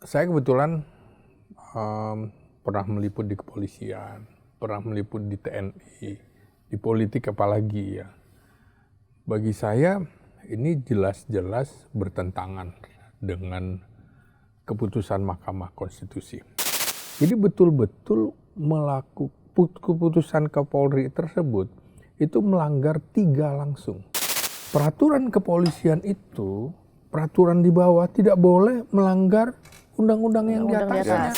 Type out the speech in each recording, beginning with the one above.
Saya kebetulan pernah meliput di kepolisian, pernah meliput di TNI, di politik apalagi ya. Bagi saya ini jelas-jelas bertentangan dengan keputusan Mahkamah Konstitusi. Jadi betul-betul keputusan Kapolri tersebut itu melanggar 3 langsung. Peraturan kepolisian itu, peraturan di bawah tidak boleh melanggar undang-undang yang di atasnya.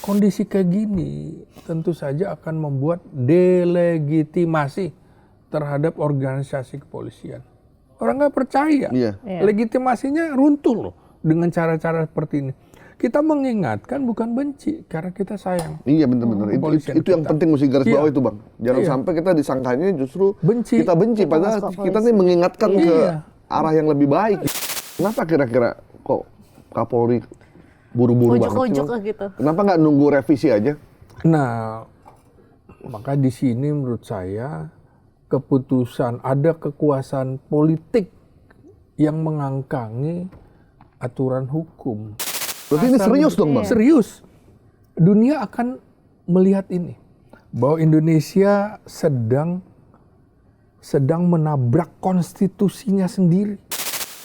Kondisi kayak gini tentu saja akan membuat delegitimasi terhadap organisasi kepolisian. Orang nggak percaya, legitimasinya runtuh loh dengan cara-cara seperti ini. Kita mengingatkan bukan benci, karena kita sayang. Iya benar-benar. Itu yang penting mesti garis bawah itu, Bang. Jangan sampai kita disangkanya justru kita benci, padahal kita nih mengingatkan ke arah yang lebih baik. Kenapa kira-kira kok Kapolri buru-buru banget sih, gitu? Kenapa nggak nunggu revisi aja? Nah, maka di sini menurut saya keputusan, ada kekuasaan politik yang mengangkangi aturan hukum. Berarti ini serius dong, Bang? Serius. Dunia akan melihat ini, bahwa Indonesia sedang menabrak konstitusinya sendiri.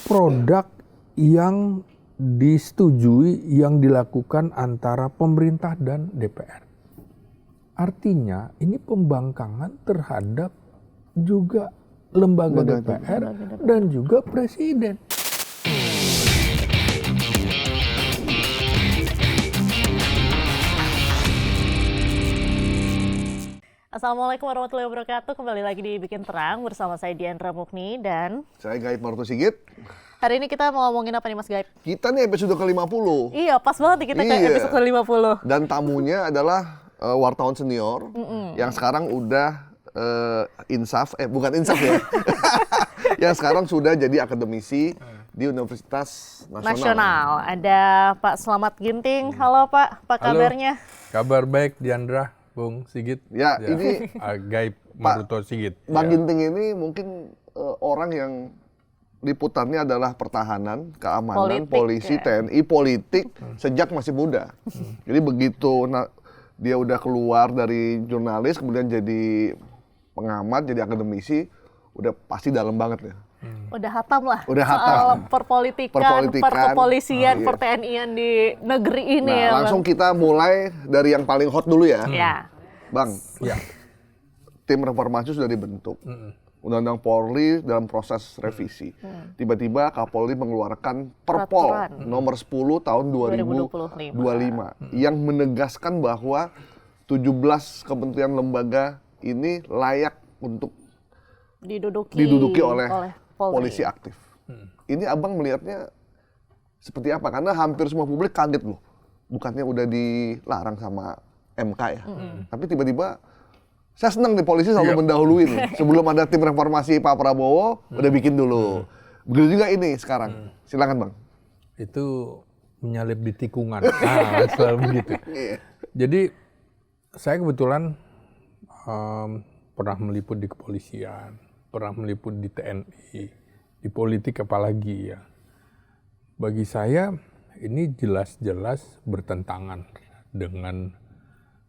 Produk yang disetujui yang dilakukan antara pemerintah dan DPR. Artinya ini pembangkangan terhadap juga lembaga DPR dan juga presiden. Assalamualaikum warahmatullahi wabarakatuh. Kembali lagi di Bikin Terang bersama saya Diandra Mukni dan saya Gaib Maruto Sigit. Hari ini kita mau ngomongin apa nih Mas Gaib? Kita nih episode ke-50. Iya, pas banget nih kita ke episode ke-50. Dan tamunya adalah wartawan senior yang sekarang udah bukan insaf ya. Yang sekarang sudah jadi akademisi di Universitas Nasional. Ada Pak Slamet Ginting. Halo Pak, apa kabarnya? Kabar baik Diandra, Bung Sigit. Ya. Ini Gaib Maruto Sigit. Bang Ginting ini mungkin orang yang liputannya adalah pertahanan, keamanan, polisi, TNI, politik sejak masih muda. Jadi begitu dia udah keluar dari jurnalis, kemudian jadi pengamat, jadi akademisi, udah pasti dalam banget ya. Udah hatam lah. Udah hatam. Soal perpolitikan, perkepolisian, perTNI-an di negeri ini ya. Langsung kita mulai dari yang paling hot dulu ya. Bang, tim reformasi sudah dibentuk. Undang-Undang Polri dalam proses revisi. Tiba-tiba Kapolri mengeluarkan Perpol nomor 10 tahun 2025 yang menegaskan bahwa 17 kementerian lembaga ini layak untuk diduduki oleh polisi aktif. Ini abang melihatnya seperti apa? Karena hampir semua publik kaget loh. Bukannya udah dilarang sama MK ya. Tapi tiba-tiba saya senang nih polisi selalu mendahului nih. Sebelum ada tim reformasi Pak Prabowo, udah bikin dulu. Begitu juga ini sekarang. Silakan Bang. Itu menyalip di tikungan. Selalu begitu. Jadi saya kebetulan pernah meliput di kepolisian, pernah meliput di TNI, di politik apalagi ya. Bagi saya ini jelas-jelas bertentangan dengan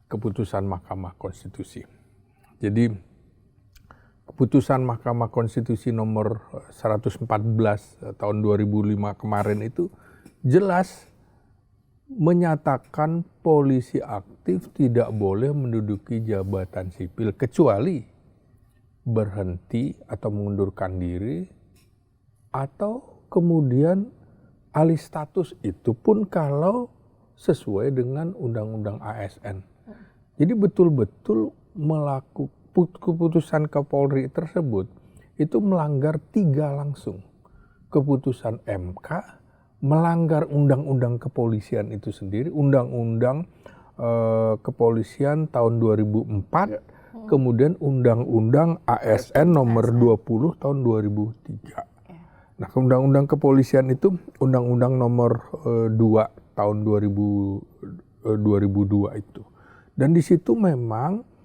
keputusan Mahkamah Konstitusi. Jadi keputusan Mahkamah Konstitusi nomor 114 tahun 2005 kemarin itu jelas menyatakan polisi aktif tidak boleh menduduki jabatan sipil kecuali berhenti atau mengundurkan diri atau kemudian alih status, itu pun kalau sesuai dengan Undang-Undang ASN. Jadi betul-betul keputusan Kapolri tersebut itu melanggar 3 langsung. Keputusan MK, melanggar Undang-Undang Kepolisian itu sendiri, Undang-Undang Kepolisian tahun 2004, kemudian Undang-Undang ASN nomor 20 tahun 2003. Nah, Undang-Undang Kepolisian itu Undang-Undang nomor 2 tahun 2002 itu. Dan di situ memang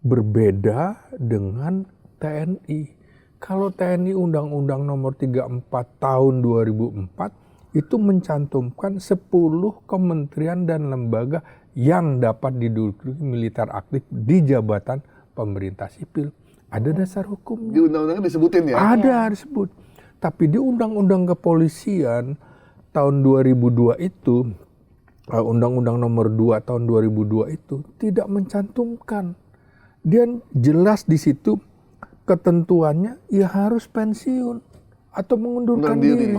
berbeda dengan TNI. Kalau TNI Undang-Undang nomor 34 tahun 2004 itu mencantumkan 10 kementerian dan lembaga yang dapat diduduki militer aktif di jabatan pemerintah sipil. Ada dasar hukumnya. Di undang-undangnya disebutin ya? Ada disebut. Tapi di Undang-Undang Kepolisian tahun 2002 itu, Undang-Undang Nomor 2 tahun 2002 itu tidak mencantumkan. Dia jelas di situ ketentuannya ya harus pensiun atau mengundurkan diri.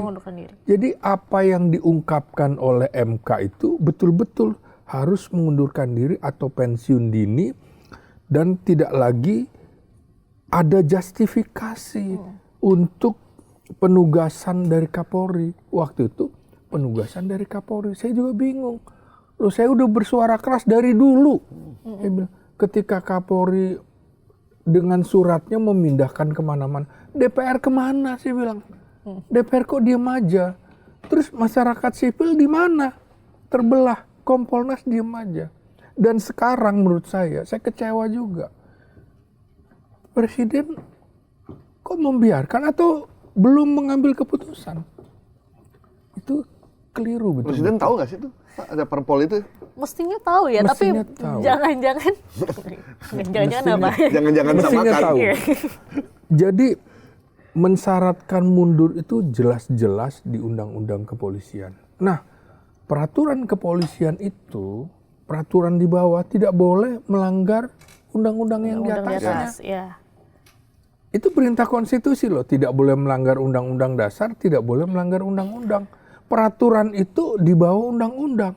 Jadi apa yang diungkapkan oleh MK itu betul-betul harus mengundurkan diri atau pensiun dini dan tidak lagi ada justifikasi untuk penugasan dari Kapolri. Waktu itu penugasan dari Kapolri, saya juga bingung. Loh, saya udah bersuara keras dari dulu. Saya bilang, ketika Kapolri dengan suratnya memindahkan kemana-mana, DPR kemana? Saya bilang, DPR kok diam aja. Terus masyarakat sipil di mana? Terbelah, Kompolnas diam aja. Dan sekarang menurut saya kecewa juga. Presiden kok membiarkan atau belum mengambil keputusan? Itu keliru betul. Presiden tahu nggak sih itu ada perpol itu? Mestinya tahu ya, Mestinya tapi tahu. jangan-jangan apa? Jangan-jangan Mestinya samakan. tahu. Jadi mensyaratkan mundur itu jelas-jelas di Undang-Undang Kepolisian. Nah, peraturan kepolisian itu, peraturan di bawah tidak boleh melanggar undang-undang yang di atasnya. Ya. Itu perintah konstitusi loh, tidak boleh melanggar undang-undang dasar, tidak boleh melanggar undang-undang. Peraturan itu di bawah undang-undang.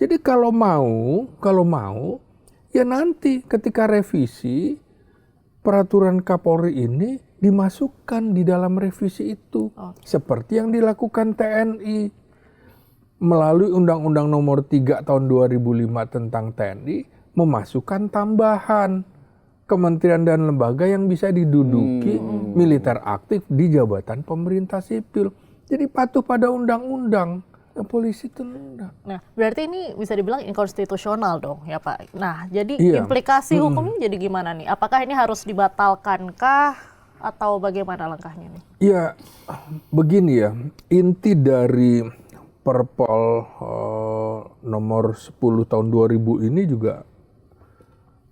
Jadi kalau mau, ya nanti ketika revisi peraturan Kapolri ini dimasukkan di dalam revisi itu. Seperti yang dilakukan TNI melalui Undang-Undang Nomor 3 tahun 2005 tentang TNI, memasukkan tambahan kementerian dan lembaga yang bisa diduduki militer aktif di jabatan pemerintah sipil. Jadi patuh pada undang-undang. Polisi itu enggak. Nah, berarti ini bisa dibilang inkonstitusional dong ya Pak. Nah, jadi Iya. implikasi hukumnya jadi gimana nih? Apakah ini harus dibatalkankah atau bagaimana langkahnya nih? Ya, begini ya. Inti dari Perpol nomor 10 tahun 2000 ini juga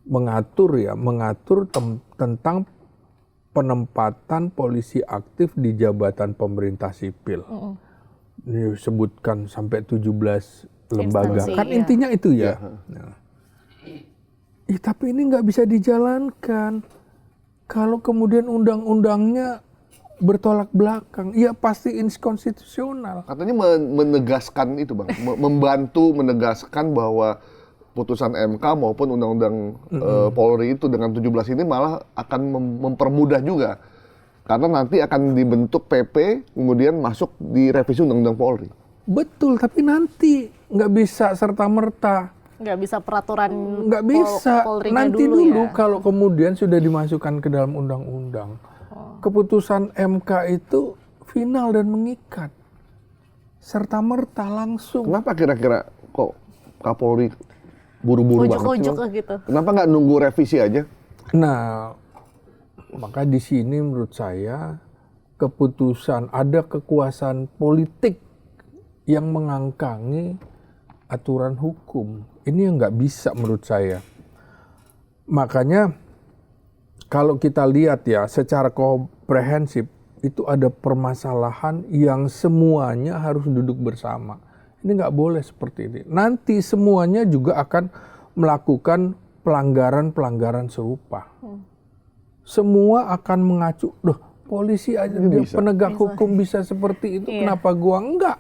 mengatur tentang penempatan polisi aktif di jabatan pemerintah sipil. Ini disebutkan sampai 17 lembaga. Instansi, Kan iya. intinya itu ya. Nah. Tapi ini nggak bisa dijalankan. Kalau kemudian undang-undangnya bertolak belakang, ya pasti inkonstitusional. Katanya menegaskan itu Bang, membantu menegaskan bahwa putusan MK maupun Undang-Undang Polri itu dengan 17 ini malah akan mempermudah juga. Karena nanti akan dibentuk PP, kemudian masuk di revisi Undang-Undang Polri. Betul, tapi nanti nggak bisa serta-merta. Nggak bisa peraturan Nggak bisa, Polrinya nanti ya? dulu kalau kemudian sudah dimasukkan ke dalam undang-undang. Keputusan MK itu final dan mengikat. Serta-merta langsung. Kenapa kira-kira kok Kapolri buru-buru banget sih, Ujuk-ujuk Bang? gitu. Kenapa nggak nunggu revisi aja? Nah, maka di sini menurut saya keputusan, ada kekuasaan politik yang mengangkangi aturan hukum. Ini yang nggak bisa menurut saya. Makanya kalau kita lihat ya secara komprehensif itu ada permasalahan yang semuanya harus duduk bersama. Ini nggak boleh seperti ini. Nanti semuanya juga akan melakukan pelanggaran-pelanggaran serupa. Semua akan mengacu, loh polisi aja dia penegak hukum bisa seperti itu, kenapa gua enggak?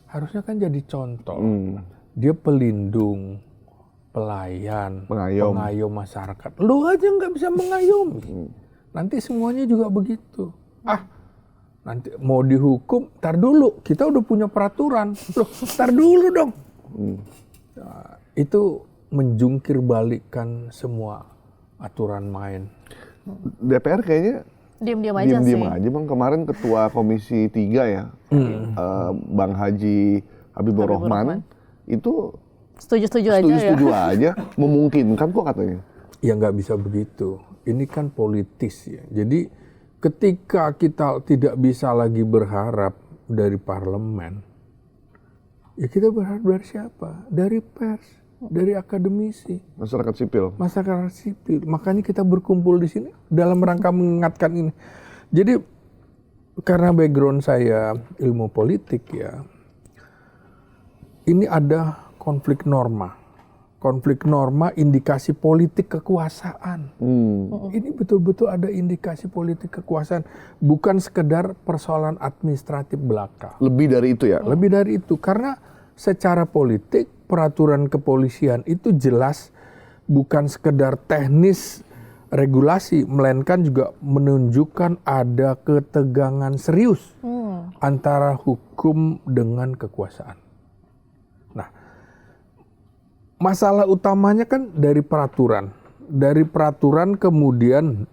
Harusnya kan jadi contoh. Dia pelindung, pelayan, pengayom masyarakat. Lu aja nggak bisa mengayomi. Nanti semuanya juga begitu. Nanti mau dihukum, tar dulu. Kita udah punya peraturan. Loh, tar dulu dong. Nah, itu menjungkir balikkan semua aturan main. DPR kayaknya Diam-diam aja sih. aja Bang. Kemarin Ketua Komisi 3 ya, Bang Haji Habibur Rahman, itu setuju-setuju aja, memungkinkan kok katanya. Ya nggak bisa begitu. Ini kan politis ya. Jadi ketika kita tidak bisa lagi berharap dari parlemen, Ya kita berharap dari siapa? Dari pers, dari akademisi, masyarakat sipil. Masyarakat sipil. Makanya kita berkumpul di sini dalam rangka mengingatkan ini. Jadi karena background saya ilmu politik ya, ini ada konflik norma. Konflik norma indikasi politik kekuasaan. Ini betul-betul ada indikasi politik kekuasaan. Bukan sekedar persoalan administratif belaka. Lebih dari itu ya? Lebih dari itu. Karena secara politik peraturan kepolisian itu jelas bukan sekedar teknis regulasi. Melainkan juga menunjukkan ada ketegangan serius antara hukum dengan kekuasaan. Nah, masalah utamanya kan dari peraturan. Dari peraturan kemudian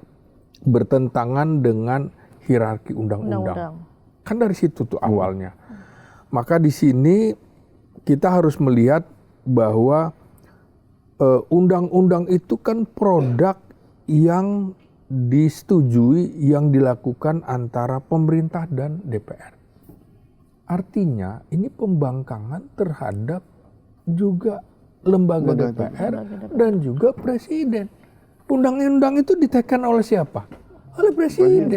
bertentangan dengan hierarki undang-undang. Kan dari situ tuh awalnya. Maka di sini kita harus melihat bahwa undang-undang itu kan produk yang disetujui, yang dilakukan antara pemerintah dan DPR. Artinya ini pembangkangan terhadap juga lembaga DPR dan juga presiden. Undang-undang itu ditekan oleh siapa? Oleh presiden.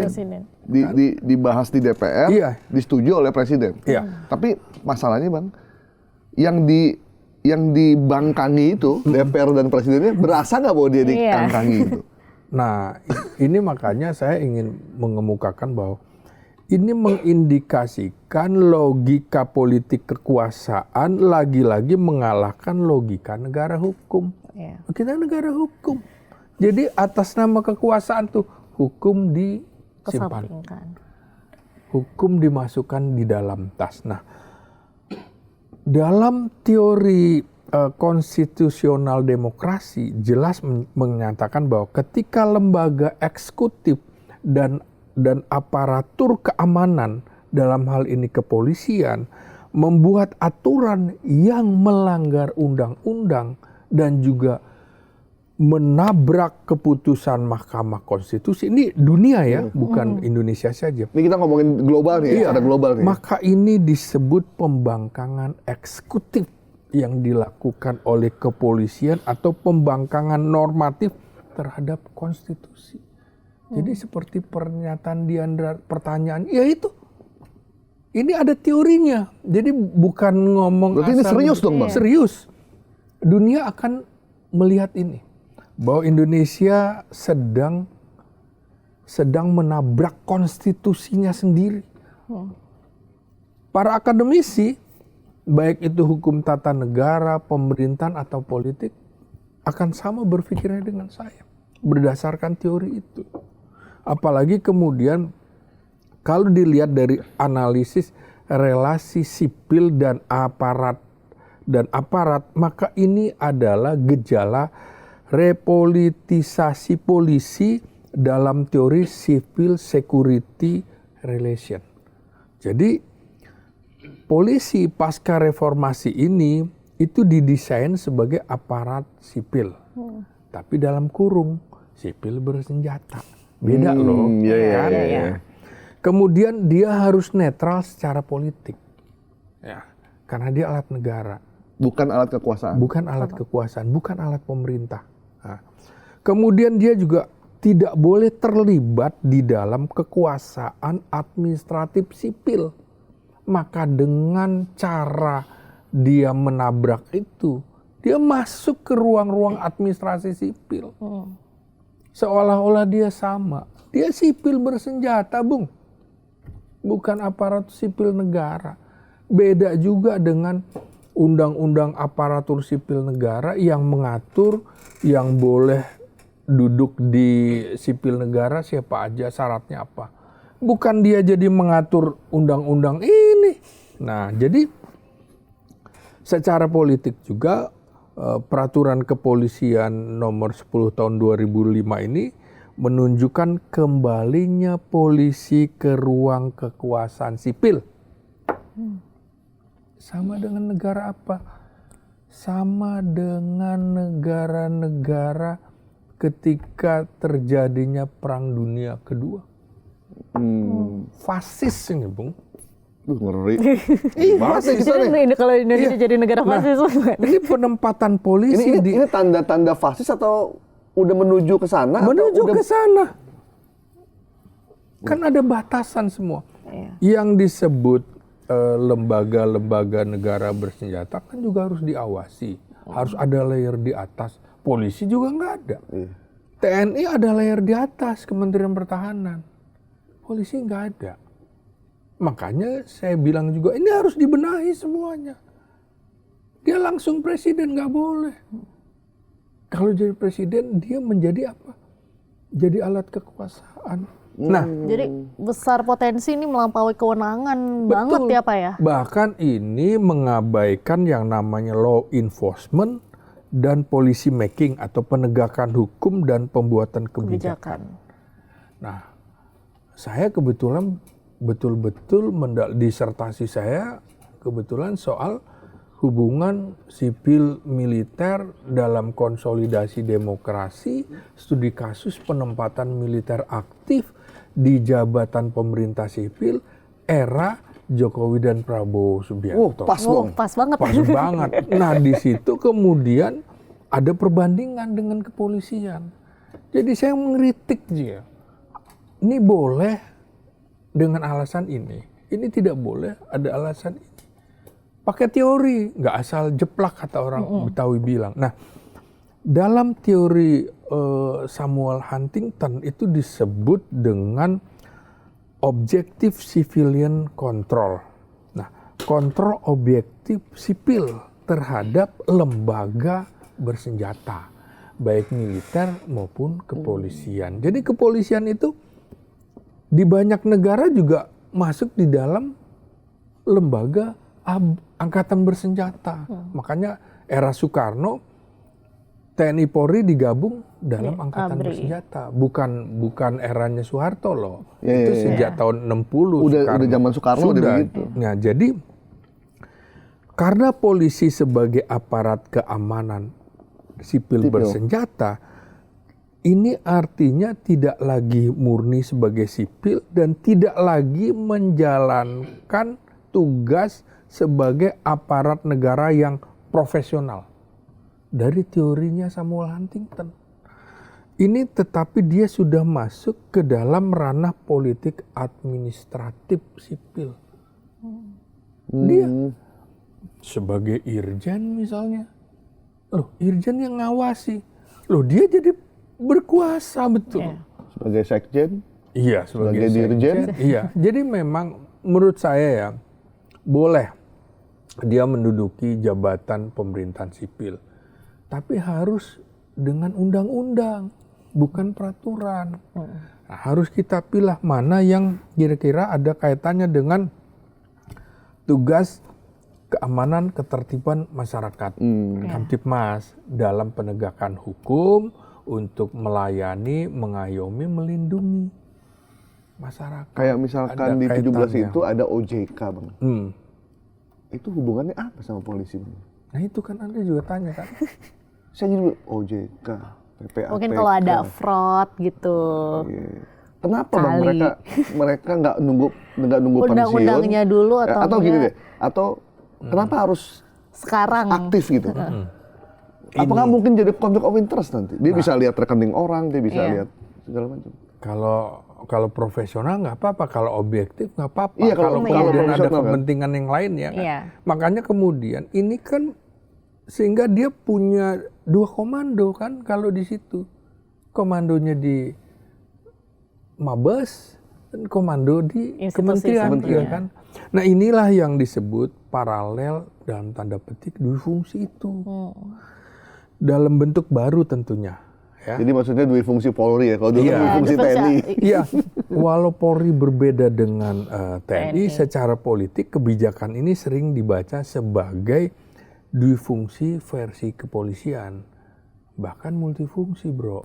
Dibahas di DPR, iya, disetujui oleh presiden. Iya. Tapi masalahnya Bang, yang dibangkangi itu DPR dan presidennya berasa nggak bahwa dia dikangkangi itu? Nah, ini makanya saya ingin mengemukakan bahwa ini mengindikasikan logika politik kekuasaan lagi-lagi mengalahkan logika negara hukum. Kita negara hukum. Jadi atas nama kekuasaan tuh hukum disimpan. Hukum dimasukkan di dalam tas. Nah, dalam teori konstitusional demokrasi jelas menyatakan bahwa ketika lembaga eksekutif dan aparatur keamanan dalam hal ini kepolisian membuat aturan yang melanggar undang-undang dan juga menabrak keputusan Mahkamah Konstitusi. Ini dunia ya, bukan Indonesia saja. Ini kita ngomongin global nih, ada global nih. Maka ini disebut pembangkangan eksekutif yang dilakukan oleh kepolisian atau pembangkangan normatif terhadap konstitusi. Jadi seperti pernyataan Diandra, pertanyaan, ya itu. Ini ada teorinya. Jadi bukan ngomong berarti ini serius dong Bang? Serius. Dunia akan melihat ini. Bahwa Indonesia sedang menabrak konstitusinya sendiri. Para akademisi, baik itu hukum tata negara, pemerintahan atau politik, akan sama berpikirnya dengan saya. Berdasarkan teori itu. Apalagi kemudian kalau dilihat dari analisis relasi sipil dan aparat, maka ini adalah gejala repolitisasi polisi dalam teori civil security relation. Jadi polisi pasca reformasi ini itu didesain sebagai aparat sipil, tapi dalam kurung sipil bersenjata. Beda loh, kan? Kemudian dia harus netral secara politik, karena dia alat negara. Bukan alat kekuasaan. Bukan alat kekuasaan, bukan alat pemerintah. Nah, kemudian dia juga tidak boleh terlibat di dalam kekuasaan administratif sipil. Maka dengan cara dia menabrak itu, dia masuk ke ruang-ruang administrasi sipil. Seolah-olah dia sama. Dia sipil bersenjata, Bung. Bukan aparat sipil negara. Beda juga dengan undang-undang aparatur sipil negara yang mengatur yang boleh duduk di sipil negara siapa aja, syaratnya apa. Bukan dia jadi mengatur undang-undang ini. Nah, jadi secara politik juga peraturan kepolisian nomor 10 tahun 2005 ini menunjukkan kembalinya polisi ke ruang kekuasaan sipil. Sama dengan negara apa? Sama dengan negara-negara ketika terjadinya Perang Dunia Kedua. Fasis ini, Bung. Ngeri. Ini kalau Indonesia jadi negara fasis. Ini penempatan polisi ini tanda-tanda fasis atau udah menuju ke sana? Menuju ke sana. Kan ada batasan semua. Yang disebut lembaga-lembaga negara bersenjata kan juga harus diawasi. Harus ada layer di atas. Polisi juga nggak ada. TNI ada layer di atas, Kementerian Pertahanan. Polisi nggak ada. Makanya saya bilang juga ini harus dibenahi semuanya. Dia langsung presiden nggak boleh. Kalau jadi presiden dia menjadi apa? Jadi alat kekuasaan. Nah, jadi besar potensi ini melampaui kewenangan banget ya Pak ya. Bahkan ini mengabaikan yang namanya law enforcement dan policy making atau penegakan hukum dan pembuatan kebijakan. Nah, saya kebetulan betul-betul disertasi saya kebetulan soal hubungan sipil militer dalam konsolidasi demokrasi, studi kasus penempatan militer aktif di jabatan pemerintah sipil era Jokowi dan Prabowo Subianto. Pas banget. Pas banget. Nah, di situ kemudian ada perbandingan dengan kepolisian. Jadi saya mengkritik dia. Ini boleh dengan alasan ini tidak boleh ada alasan ini. Pakai teori, nggak asal jeplak kata orang Betawi bilang. Nah, dalam teori Samuel Huntington itu disebut dengan objective civilian control. Nah, kontrol objektif sipil terhadap lembaga bersenjata, baik militer maupun kepolisian. Jadi kepolisian itu di banyak negara juga masuk di dalam lembaga angkatan bersenjata. Makanya era Soekarno TNI Polri digabung dalam angkatan bersenjata. Bukan eranya Soeharto loh. Itu sejak tahun 60. Udah zaman Soekarno udah begitu. Nah, jadi karena polisi sebagai aparat keamanan sipil bersenjata, ini artinya tidak lagi murni sebagai sipil dan tidak lagi menjalankan tugas sebagai aparat negara yang profesional. Dari teorinya Samuel Huntington. Ini tetapi dia sudah masuk ke dalam ranah politik administratif sipil. Dia sebagai irjen misalnya. Loh, irjen yang ngawasi. Loh, dia jadi berkuasa betul. Sebagai sekjen? Iya, sebagai dirjen. Iya. Jadi memang menurut saya ya boleh dia menduduki jabatan pemerintahan sipil. Tapi harus dengan undang-undang, bukan peraturan. Nah, harus kita pilih mana yang kira-kira ada kaitannya dengan tugas keamanan ketertiban masyarakat. Kamtibmas dalam penegakan hukum, untuk melayani, mengayomi, melindungi masyarakat. Kayak misalkan di 17 itu ada OJK, Bang. Itu hubungannya apa sama polisi, Bang? Nah itu kan Anda juga tanya kan. Saya jadi OJK, PPATK. Mungkin kalau ada fraud gitu. Kenapa Bang mereka nggak nunggu pensiun? Undang-undangnya dulu atau gini deh, atau kenapa harus sekarang aktif gitu? Apakah mungkin jadi conflict of interest nanti? Dia bisa lihat rekening orang, dia bisa lihat segala macam. Kalau profesional nggak apa-apa, kalau objektif nggak apa-apa. Iya, kalau kemudian ada kan kepentingan yang lain ya kan. Makanya kemudian ini kan sehingga dia punya dua komando kan kalau di situ. Komandonya di Mabes dan komando di kementerian ya kan. Nah inilah yang disebut paralel dalam tanda petik dui fungsi itu. Dalam bentuk baru tentunya. Ya. Jadi maksudnya dui fungsi Polri ya, kalau dulu dui fungsi TNI. Iya, walau Polri berbeda dengan TNI, secara politik kebijakan ini sering dibaca sebagai dui fungsi versi kepolisian. Bahkan multifungsi, bro.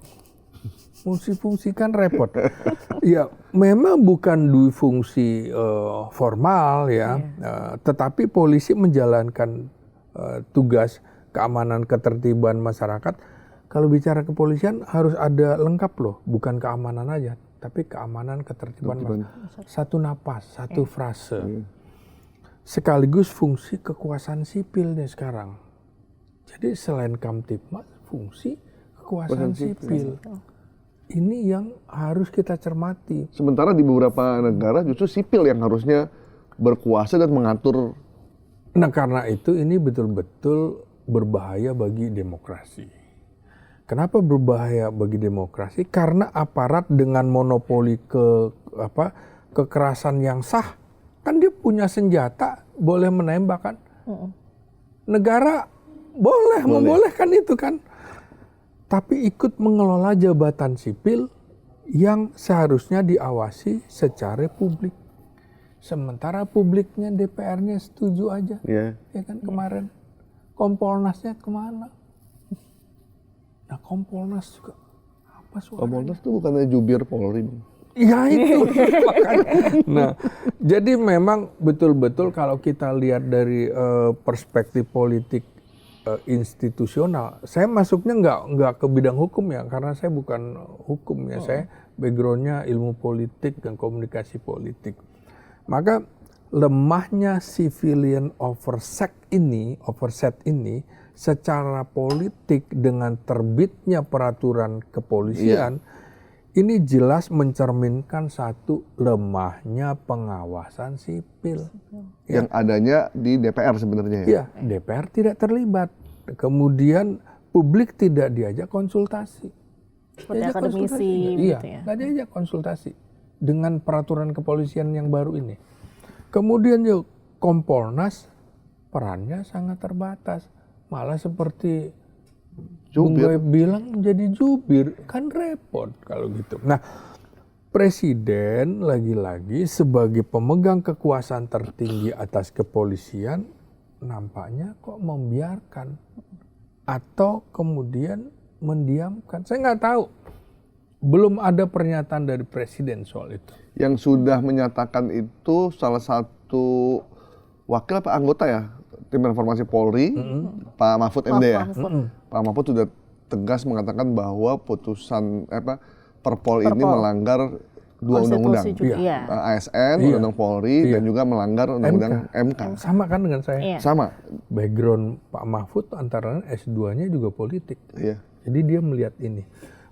Multifungsi kan repot. Ya, memang bukan dui fungsi formal ya, tetapi polisi menjalankan tugas keamanan ketertiban masyarakat. Kalau bicara kepolisian harus ada lengkap loh, bukan keamanan aja, tapi keamanan ketertiban masyarakat. Satu napas, satu frase. sekaligus fungsi kekuasaan sipil nih sekarang. Jadi selain Kamtibmas, fungsi kekuasaan sipil. Ini yang harus kita cermati. Sementara di beberapa negara justru sipil yang harusnya berkuasa dan mengatur. Nah, karena itu ini betul-betul berbahaya bagi demokrasi. Kenapa berbahaya bagi demokrasi? Karena aparat dengan monopoli kekerasan yang sah, kan dia punya senjata, boleh menembak kan? Negara boleh membolehkan itu kan? Tapi ikut mengelola jabatan sipil yang seharusnya diawasi secara publik. Sementara publiknya, DPR-nya setuju aja. Ya kan kemarin. Kompolnasnya kemana? Nah, Kompolnas juga apa suaranya? Kompolnas itu bukannya jubir Polri, Bang? Iya itu. Nah, jadi memang betul-betul kalau kita lihat dari perspektif politik institusional, saya masuknya nggak ke bidang hukum ya, karena saya bukan hukum ya, saya backgroundnya ilmu politik dan komunikasi politik. Maka lemahnya civilian oversight ini secara politik dengan terbitnya peraturan kepolisian, ini jelas mencerminkan satu lemahnya pengawasan sipil. Yang adanya di DPR sebenarnya ya? Iya, DPR tidak terlibat. Kemudian publik tidak diajak konsultasi. Seperti akademisi iya, gitu ya? nggak diajak konsultasi dengan peraturan kepolisian yang baru ini. Kemudian yuk, Kompolnas perannya sangat terbatas. Malah seperti Bung Goib bilang jadi jubir, kan repot kalau gitu. Nah, Presiden lagi-lagi sebagai pemegang kekuasaan tertinggi atas kepolisian nampaknya kok membiarkan atau kemudian mendiamkan. Saya nggak tahu. Belum ada pernyataan dari Presiden soal itu. Yang sudah menyatakan itu salah satu wakil apa anggota ya tim informasi Polri, Pak Mahfud MD ya. Pak Mahfud sudah tegas mengatakan bahwa putusan Perpol ini melanggar dua undang-undang, ASN, Undang-Undang Polri, dan juga melanggar Undang-Undang MK. Sama kan dengan saya? Iya. Sama. Background Pak Mahfud antara S2-nya juga politik. Iya. Jadi dia melihat ini.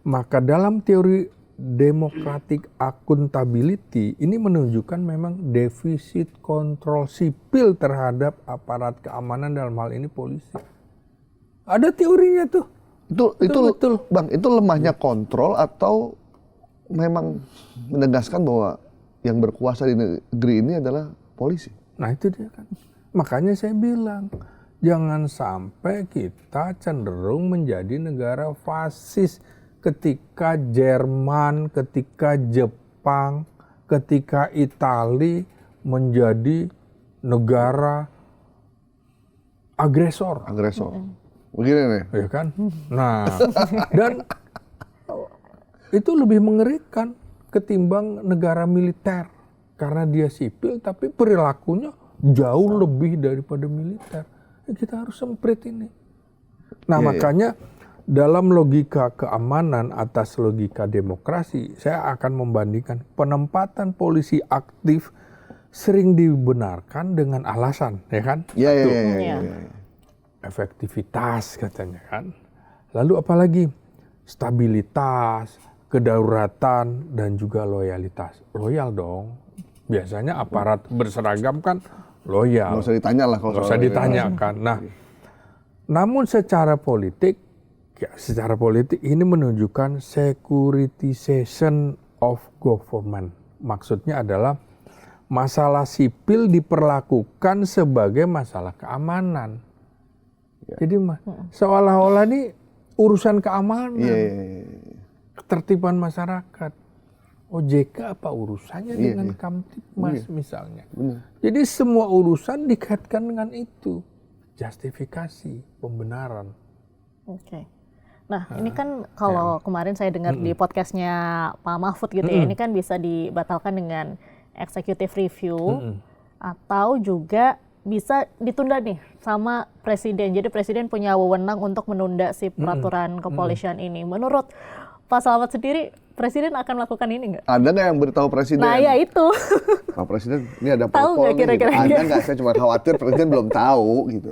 Maka dalam teori democratic accountability ini menunjukkan memang defisit kontrol sipil terhadap aparat keamanan, dalam hal ini polisi. Ada teorinya tuh. Betul. Bang, itu lemahnya kontrol atau memang menegaskan bahwa yang berkuasa di negeri ini adalah polisi? Nah itu dia kan. Makanya saya bilang, jangan sampai kita cenderung menjadi negara fasis ketika Jerman, ketika Jepang, ketika Italia menjadi negara agresor. Begini nih. Ya kan? Nah, dan itu lebih mengerikan ketimbang negara militer. Karena dia sipil tapi perilakunya jauh lebih daripada militer. Kita harus semprit ini. Nah, makanya dalam logika keamanan atas logika demokrasi, saya akan membandingkan penempatan polisi aktif sering dibenarkan dengan alasan, ya kan? Iya. Efektivitas katanya kan. Lalu apalagi stabilitas, kedaulatan, dan juga loyalitas. Loyal dong. Biasanya aparat berseragam kan loyal. Nggak usah ditanya lah kalau nggak usah ditanyakan. Nah, namun secara politik ini menunjukkan securitization of government. Maksudnya adalah masalah sipil diperlakukan sebagai masalah keamanan. Jadi seolah-olah ini urusan keamanan, ketertiban masyarakat. OJK apa urusannya dengan Kamtibmas misalnya? Jadi semua urusan dikaitkan dengan itu, justifikasi, pembenaran. Oke. Nah, ini kan kalau kemarin saya dengar di podcastnya Pak Mahfud gitu ya, ini kan bisa dibatalkan dengan executive review atau juga bisa ditunda nih sama presiden. Jadi presiden punya wewenang untuk menunda si peraturan kepolisian ini. Menurut Pak Slamet sendiri, Presiden akan melakukan ini nggak? Ada nggak yang beritahu Presiden? Nah ya itu. Pak Presiden, ini ada Tahu perpol nggak nih, gitu. kira-kira? Ada nggak? Saya cuma khawatir Presiden belum tahu gitu.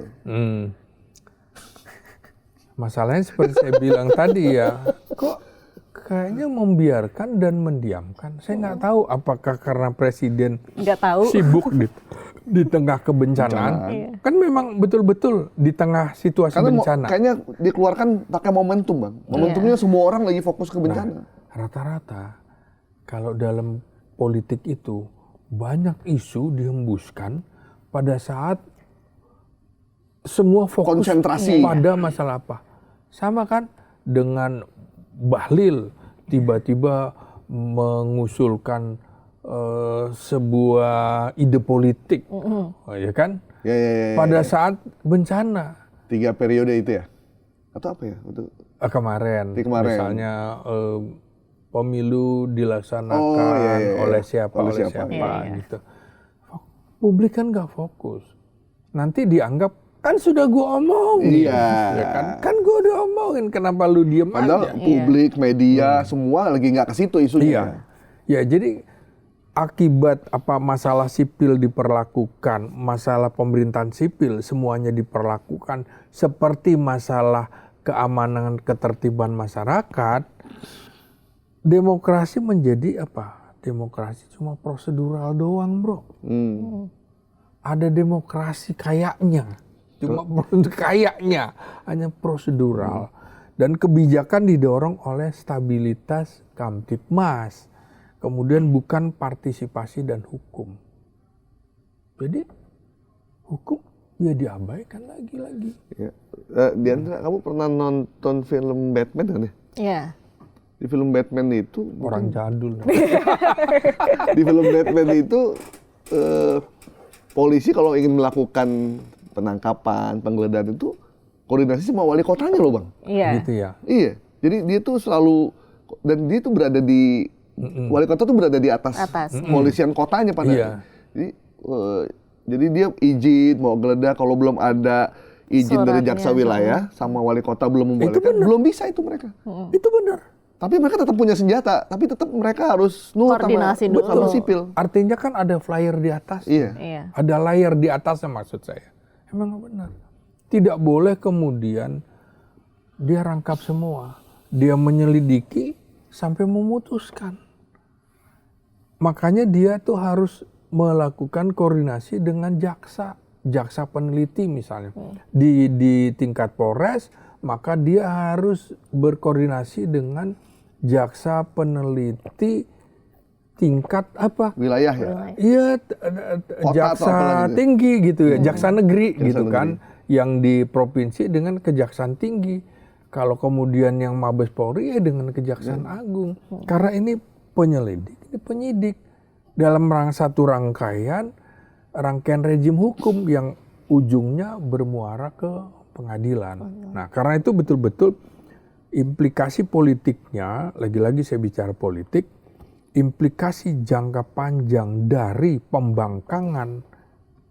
Masalahnya seperti saya bilang tadi ya, kok kayaknya membiarkan dan mendiamkan. Saya nggak tahu apakah karena Presiden Nggak tahu. sibuk di tengah kebencanaan. Kan memang betul-betul di tengah situasi Karena bencana. kayaknya dikeluarkan pakai momentum, Bang. Momentumnya semua orang lagi fokus ke bencana. Rata-rata kalau dalam politik itu banyak isu dihembuskan pada saat semua fokus Konsentrasi. pada masalah apa. Sama kan dengan Bahlil tiba-tiba mengusulkan sebuah ide politik, ya kan? Ya. Pada saat bencana. 3 periode itu ya? Atau apa ya? Kemarin, Kemarin. misalnya pemilu dilaksanakan oleh siapa gitu. Publik kan nggak fokus. Nanti dianggap kan sudah gua omongin, ya kan? Kan gua udah omongin, kenapa lu diem Padahal aja? publik, media, semua lagi nggak ke situ isunya. Ya jadi akibat apa masalah sipil diperlakukan, masalah pemerintahan sipil semuanya diperlakukan seperti masalah keamanan ketertiban masyarakat. Demokrasi menjadi apa? Demokrasi cuma prosedural doang, bro. Ada demokrasi kayaknya, cuma kayaknya hanya prosedural. Dan kebijakan didorong oleh stabilitas Kamtipmas. Kemudian bukan partisipasi dan hukum. Jadi hukum ya diabaikan lagi-lagi. Ya. Diandra, kamu pernah nonton film Batman kan ya? Iya. Di film Batman itu Orang jadul. di film Batman itu polisi kalau ingin melakukan penangkapan, penggeledahan itu koordinasi sama wali kotanya loh, Bang. Iya. Gitu ya. Iya. Jadi dia tuh selalu, dan dia tuh berada di wali kota tuh berada di atas polisian kotanya padahal. Jadi dia izin mau geledah kalau belum ada izin dari jaksa wilayah sama wali kota belum membolehkan, belum bisa itu mereka. Itu benar. Tapi mereka tetap punya senjata, tapi tetap mereka harus nurut sama sipil. Artinya kan ada flyer di atas. Iya. Ada layar di atasnya maksud saya. Emang benar. Tidak boleh kemudian dia rangkap semua. Dia menyelidiki sampai memutuskan. Makanya dia tuh harus melakukan koordinasi dengan jaksa peneliti misalnya. Di tingkat Polres, maka dia harus berkoordinasi dengan jaksa peneliti tingkat apa? Wilayah ya? Iya, jaksa tinggi gitu ya, jaksa negeri gitu kan, yang di provinsi dengan kejaksaan tinggi. Kalau kemudian yang Mabes Polri ya dengan kejaksaan agung. Karena ini penyelidik, ini penyidik dalam satu rangkaian rejim hukum yang ujungnya bermuara ke pengadilan. Nah, karena itu betul-betul implikasi politiknya, lagi-lagi saya bicara politik, implikasi jangka panjang dari pembangkangan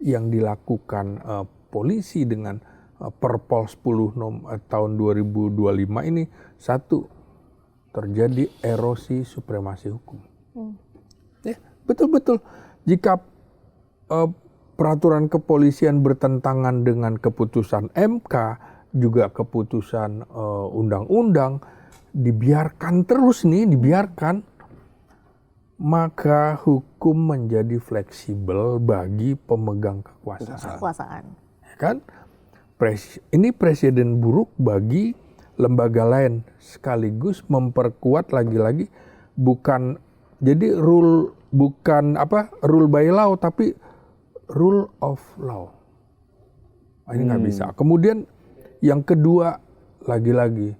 yang dilakukan polisi dengan Perpol 10 tahun 2025 ini, satu, terjadi erosi supremasi hukum. Ya, betul-betul. Jika peraturan kepolisian bertentangan dengan keputusan MK, juga keputusan undang-undang, dibiarkan terus dibiarkan, maka hukum menjadi fleksibel bagi pemegang kekuasaan. Ya kan? Ini presiden buruk bagi lembaga lain, sekaligus memperkuat lagi-lagi bukan rule by law, tapi rule of law. Ini nggak bisa. Kemudian yang kedua, lagi-lagi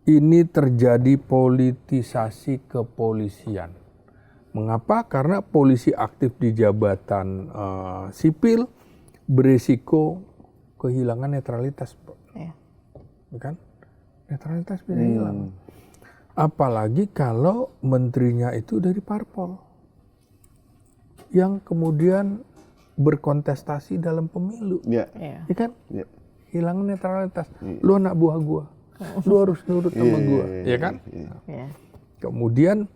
ini terjadi politisasi kepolisian. Mengapa? Karena polisi aktif di jabatan sipil berisiko kehilangan netralitas, kan? Netralitas bisa hilang. Apalagi kalau menterinya itu dari parpol, yang kemudian berkontestasi dalam pemilu, ya kan? Hilang netralitas. Lu anak buah gua, lu harus nurut sama gua, ya kan? Kemudian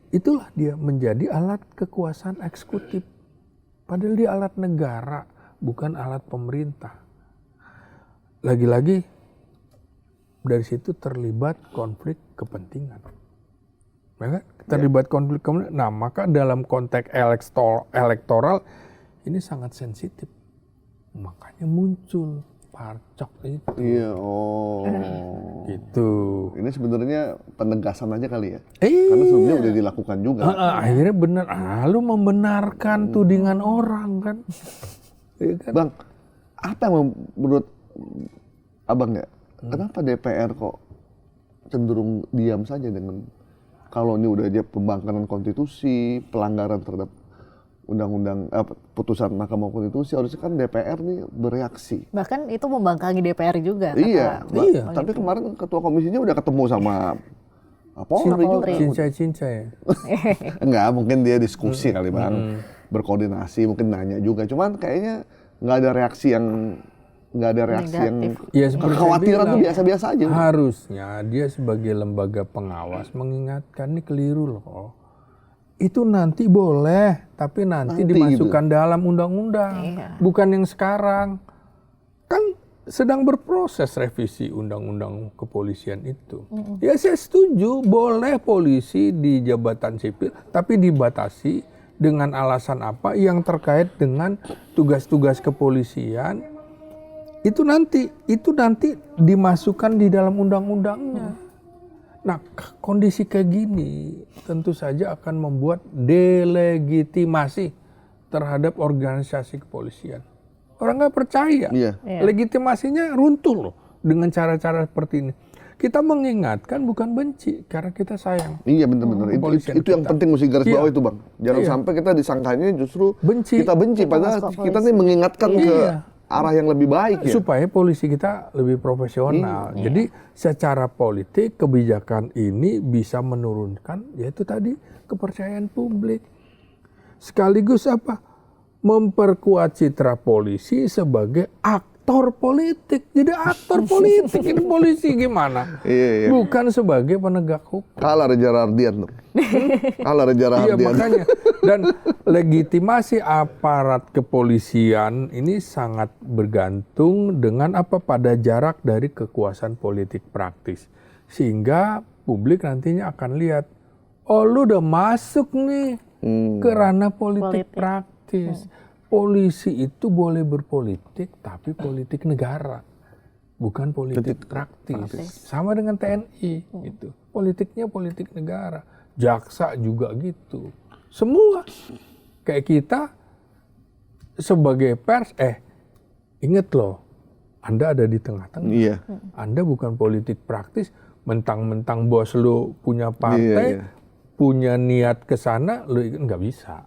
itulah dia menjadi alat kekuasaan eksekutif. Padahal dia alat negara, bukan alat pemerintah. Lagi-lagi dari situ terlibat konflik kepentingan. Ya kan? Terlibat konflik kepentingan. Nah, maka dalam konteks elektoral ini sangat sensitif. Makanya muncul parcok itu. Iya, Gitu. Ini sebenarnya penegasan aja kali ya. Karena sebelumnya udah dilakukan juga. Akhirnya benar, lu membenarkan tudingan orang kan. Ya kan? Bang, apa yang menurut Abang ya? Kenapa DPR kok cenderung diam saja dengan kalau ini udah aja pembangkangan konstitusi, pelanggaran terhadap undang-undang putusan Mahkamah Konstitusi, harusnya kan DPR nih bereaksi. Bahkan itu membangkangi DPR juga. Iya. Tapi kemarin ketua komisinya udah ketemu sama Polri juga. Cincai-cincai. Enggak, mungkin dia diskusi kali Bang. Berkoordinasi, mungkin nanya juga. Cuman kayaknya nggak ada reaksi yang Ya, kekhawatiran tuh biasa-biasa aja. Harusnya dia sebagai lembaga pengawas mengingatkan ini keliru loh. Itu nanti boleh, tapi nanti dimasukkan dalam undang-undang, bukan yang sekarang. Kan sedang berproses revisi undang-undang kepolisian itu. Ya saya setuju, boleh polisi di jabatan sipil, tapi dibatasi dengan alasan apa yang terkait dengan tugas-tugas kepolisian. Itu nanti dimasukkan di dalam undang-undangnya. Nah, kondisi kayak gini tentu saja akan membuat delegitimasi terhadap organisasi kepolisian. Orang nggak percaya. Legitimasinya runtuh loh dengan cara-cara seperti ini. Kita mengingatkan bukan benci, karena kita sayang. Iya benar-benar. Itu yang penting mesti garis bawah itu Bang. Jangan sampai kita disangkanya justru kita benci. Padahal kita nih mengingatkan ke arah yang lebih baik ya. Supaya polisi kita lebih profesional. Jadi secara politik kebijakan ini bisa menurunkan yaitu tadi kepercayaan publik. Sekaligus apa? Memperkuat citra polisi sebagai aktor politik. Jadi aktor politik ini polisi gimana? Bukan sebagai penegak hukum. Kalah Reza Rahardian tuh. Kalah Reza Rahardian. Iya makanya. Dan legitimasi aparat kepolisian ini sangat bergantung dengan apa pada jarak dari kekuasaan politik praktis. Sehingga publik nantinya akan lihat, oh lu udah masuk nih ke ranah politik praktis. Polisi itu boleh berpolitik, tapi politik negara, bukan politik praktis. Sama dengan TNI, gitu. Politiknya politik negara. Jaksa juga gitu. Semua kayak kita sebagai pers, inget loh, Anda ada di tengah-tengah. Iya. Anda bukan politik praktis, mentang-mentang bos lu punya partai, punya niat ke sana, lu nggak bisa.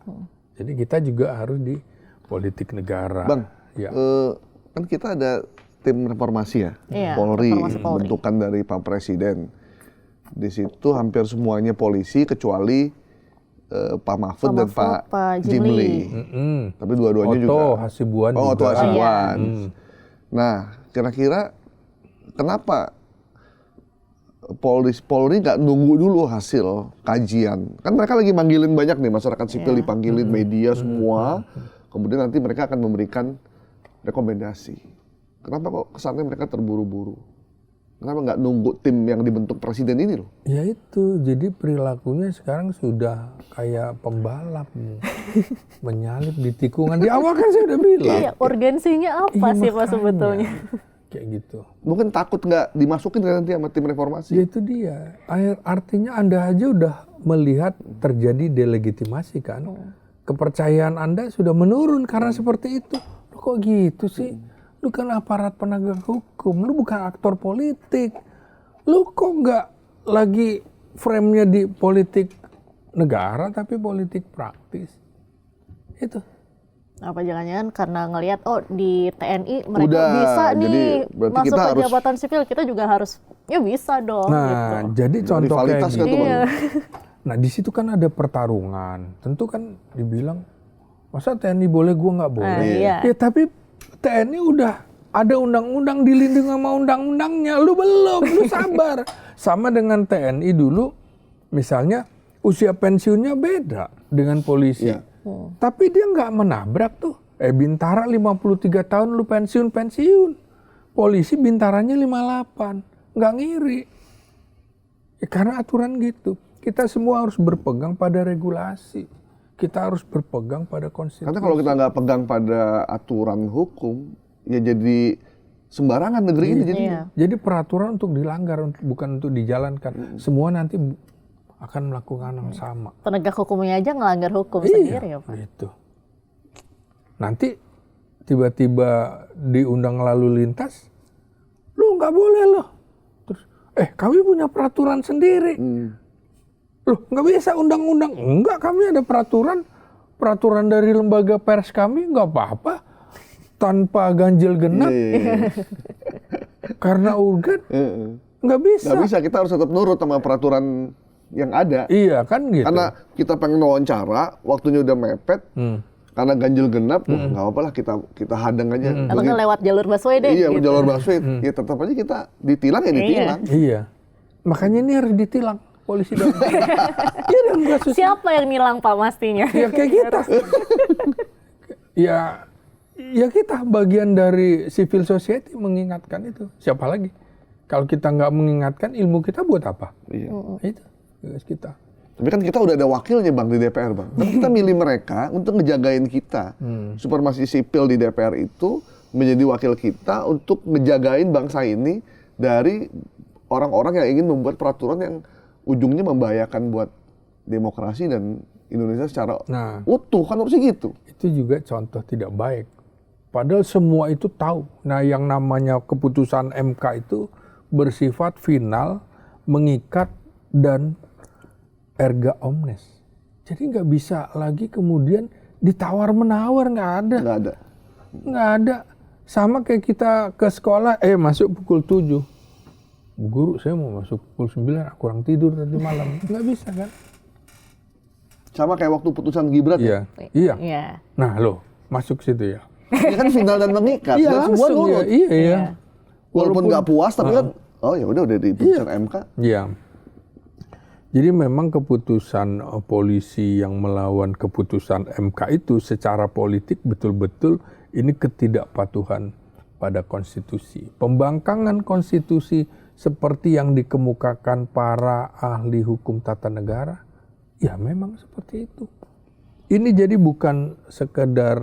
Jadi kita juga harus di politik negara. Bang, kan kita ada tim reformasi ya, Polri, bentukan dari Pak Presiden. Di situ hampir semuanya polisi kecuali Pak Mahfud dan Pak Jimli. Tapi dua-duanya juga. Hasibuan juga. Oto Hasibuan. Nah, kira-kira kenapa Polri nggak nunggu dulu hasil kajian? Kan mereka lagi manggilin banyak nih, masyarakat sipil dipanggilin, media semua. Kemudian nanti mereka akan memberikan rekomendasi. Kenapa kok kesannya mereka terburu-buru? Kenapa nggak nunggu tim yang dibentuk presiden ini loh? Ya itu, jadi perilakunya sekarang sudah kayak pembalap nih. Menyalip di tikungan. Di awal kan saya udah bilang. Iya, urgensinya apa sih Pak sebetulnya? Kayak gitu. Mungkin takut nggak dimasukin nanti sama tim reformasi? Ya itu dia. Artinya Anda aja udah melihat terjadi delegitimasi kan. Kepercayaan Anda sudah menurun karena seperti itu. Loh, kok gitu sih? Lu kan aparat penegak hukum, lu bukan aktor politik. Lu kok nggak lagi frame-nya di politik negara tapi politik praktis? Itu. Apa jangan-jangan karena ngelihat di TNI mereka udah, bisa nih masuk ke jabatan sipil, kita juga harus bisa dong. Nah, gitu. jadi contoh kayak gitu. Iya. Nah, di situ kan ada pertarungan. Tentu kan dibilang, masa TNI boleh, gua nggak boleh? Iya. Ya tapi TNI udah ada undang-undang, dilindungi sama undang-undangnya. Lu belum, lu sabar. Sama dengan TNI dulu Misalnya usia pensiunnya beda dengan polisi. Iya. Tapi dia nggak menabrak tuh. Bintara 53 tahun lu pensiun. Polisi bintaranya 58. Nggak ngiri. Karena aturan gitu. Kita semua harus berpegang pada regulasi. Kita harus berpegang pada konstitusi. Karena kalau kita nggak pegang pada aturan hukum, ya jadi sembarangan negeri ini jadinya. Jadi peraturan untuk dilanggar, bukan untuk dijalankan. Semua nanti akan melakukan yang sama. Penegak hukumnya aja ngelanggar hukum sendiri ya Pak. Gitu. Nanti tiba-tiba diundang lalu lintas, lu nggak boleh loh. Terus, kami punya peraturan sendiri. Loh, nggak bisa undang-undang. Enggak, kami ada peraturan dari lembaga pers kami, nggak apa-apa. Tanpa ganjil genap. Karena urgen, nggak bisa. Nggak bisa, kita harus tetap nurut sama peraturan yang ada. Iya kan gitu. Karena kita pengen wawancara, waktunya udah mepet, karena ganjil genap, nggak apa-apa lah kita hadang aja. Atau nggak lewat jalur busway deh. Iya, gitu. jalur busway. Ya tetap aja kita ditilang ya ditilang. Iya. Makanya ini harus ditilang polisi dan iya dalam kasus. Siapa yang nilang Pak pastinya? Ya kayak kita. ya kita bagian dari civil society mengingatkan itu. Siapa lagi? Kalau kita nggak mengingatkan, ilmu kita buat apa? Iya. Itu tugas kita. Tapi kan kita udah ada wakilnya Bang di DPR Bang. Tapi kita milih mereka untuk ngejagain kita. Supremasi sipil di DPR itu menjadi wakil kita untuk ngejagain bangsa ini dari orang-orang yang ingin membuat peraturan yang ujungnya membahayakan buat demokrasi dan Indonesia secara utuh. Kan harusnya gitu. Itu juga contoh tidak baik. Padahal semua itu tahu. Nah, yang namanya keputusan MK itu bersifat final, mengikat, dan erga omnes. Jadi nggak bisa lagi kemudian ditawar-menawar, nggak ada. Nggak ada. Sama kayak kita ke sekolah, masuk pukul 7. Bu guru, saya mau masuk pukul 9, kurang tidur tadi malam. Nggak bisa kan? Sama kayak waktu putusan Gibran ya? Iya. Nah loh, masuk situ ya. Ya kan final dan mengikat. Iya, dan semua langsung nurut. ya. Iya. Walaupun nggak puas, tapi kan, oh ya udah di putusan MK. Iya. Jadi memang keputusan polisi yang melawan keputusan MK itu secara politik betul-betul ini ketidakpatuhan pada konstitusi. Pembangkangan konstitusi seperti yang dikemukakan para ahli hukum tata negara, ya memang seperti itu. Ini jadi bukan sekedar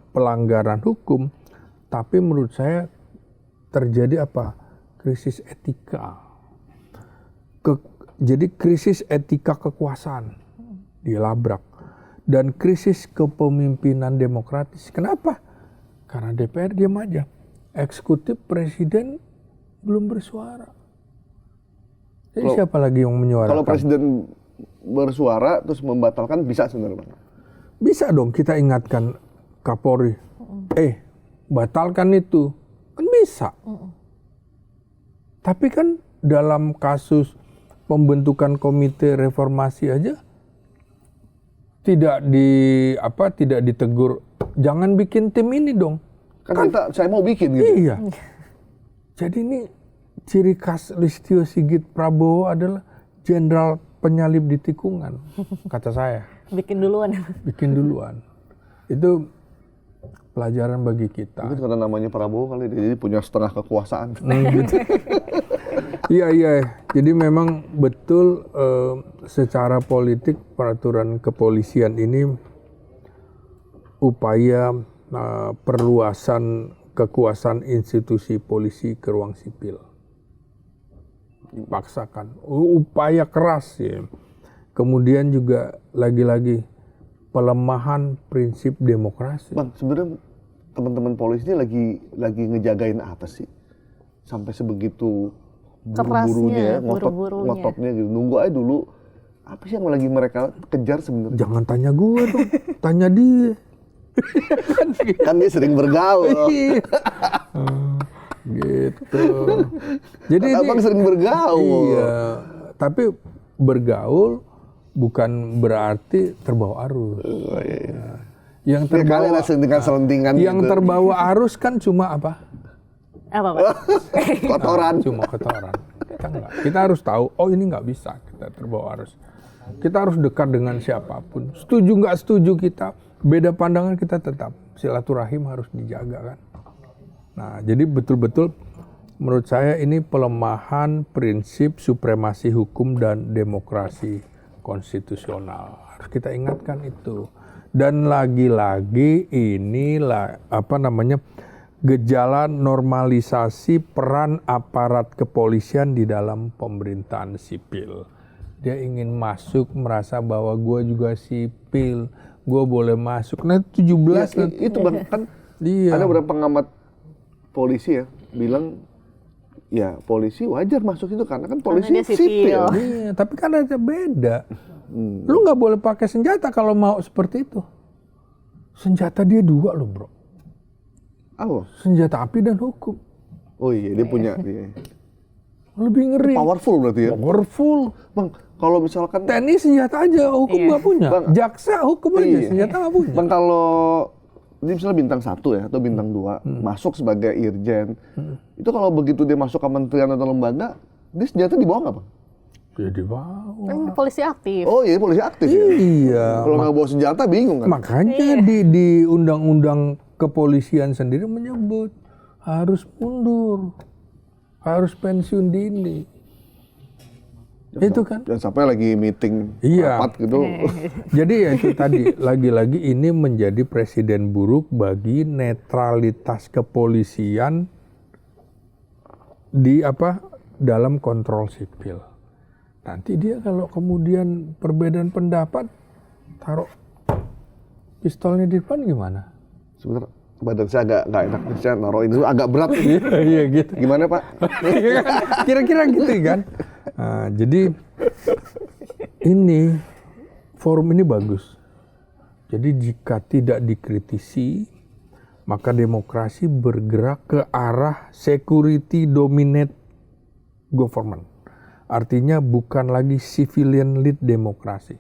pelanggaran hukum, tapi menurut saya terjadi apa? Krisis etika. Jadi krisis etika kekuasaan dilabrak dan krisis kepemimpinan demokratis. Kenapa? Karena DPR diam aja. Eksekutif presiden belum bersuara. Jadi siapa lagi yang menyuarakan? Kalau presiden bersuara terus membatalkan bisa sebenarnya Bang? Bisa dong kita ingatkan Kapolri. Batalkan itu. Kan bisa. Tapi kan dalam kasus pembentukan komite reformasi aja tidak ditegur, jangan bikin tim ini dong. Kan saya mau bikin gitu. Iya. Jadi ini ciri khas Listio Sigit Prabowo adalah jenderal penyalip di tikungan, kata saya. Bikin duluan. Itu pelajaran bagi kita. Mungkin karena namanya Prabowo kali, jadi punya setengah kekuasaan. Gitu. Iya. Jadi memang betul secara politik peraturan kepolisian ini upaya perluasan kekuasaan institusi polisi ke ruang sipil. Dipaksakan. Upaya keras ya. Kemudian juga lagi-lagi pelemahan prinsip demokrasi. Bang, sebenarnya teman-teman polisi ini lagi ngejagain apa sih? Sampai sebegitu buru-burunya, ngototnya gitu. Nunggu aja dulu. Apa sih yang lagi mereka kejar sebenarnya? Jangan tanya gue dong, tanya dia. Kan dia sering bergaul. Gitu. Jadi Abang sering bergaul. Iya, tapi bergaul bukan berarti terbawa arus. Iya. Yang terbawa selentingan yang gitu. terbawa arus kan cuma apa? Apa Pak? Kotoran. Cuma kotoran. kita enggak. Kita harus tahu, oh ini nggak bisa kita terbawa arus. Kita harus dekat dengan siapapun. Setuju nggak setuju kita, beda pandangan kita tetap. Silaturahim harus dijaga kan. Nah, jadi betul-betul menurut saya ini pelemahan prinsip supremasi hukum dan demokrasi konstitusional. Harus kita ingatkan itu. Dan lagi-lagi inilah gejala normalisasi peran aparat kepolisian di dalam pemerintahan sipil. Dia ingin masuk merasa bahwa gue juga sipil, gue boleh masuk. Nah 17 ya, itu Bang, kan ada beberapa pengamat polisi ya bilang ya polisi wajar masuk itu karena kan polisi sipil. Iya, tapi kan ada beda. Lu nggak boleh pakai senjata kalau mau seperti itu. Senjata dia 2 loh bro. Apa? Senjata api dan hukum. Oh iya dia punya. Dia. Lebih ngeri. Powerful berarti ya? Powerful. Bang, kalau misalkan TNI senjata aja, hukum nggak punya. Bang, jaksa hukum aja, senjata nggak punya. Bang, kalau ini misalnya bintang 1 ya atau bintang 2 masuk sebagai irjen, itu kalau begitu dia masuk kementerian atau lembaga, dia senjata dibawa nggak Bang? Ya dibawa. Kan polisi aktif. Oh iya polisi aktif ya? Iya. Kalau nggak bawa senjata bingung kan? Makanya di undang-undang kepolisian sendiri menyebut harus mundur, harus pensiun dini. Itu kan. Dan sampai lagi meeting rapat gitu. Jadi ya itu tadi, lagi-lagi ini menjadi presiden buruk bagi netralitas kepolisian di dalam kontrol sipil. Nanti dia kalau kemudian perbedaan pendapat taruh pistolnya di depan gimana? Sebentar, badan saya agak nggak enak, saya naruh ini agak berat. Iya gitu. Gimana Pak? Kira-kira gitu kan. Nah, jadi ini forum ini bagus. Jadi jika tidak dikritisi, maka demokrasi bergerak ke arah security dominate government. Artinya bukan lagi civilian lead demokrasi.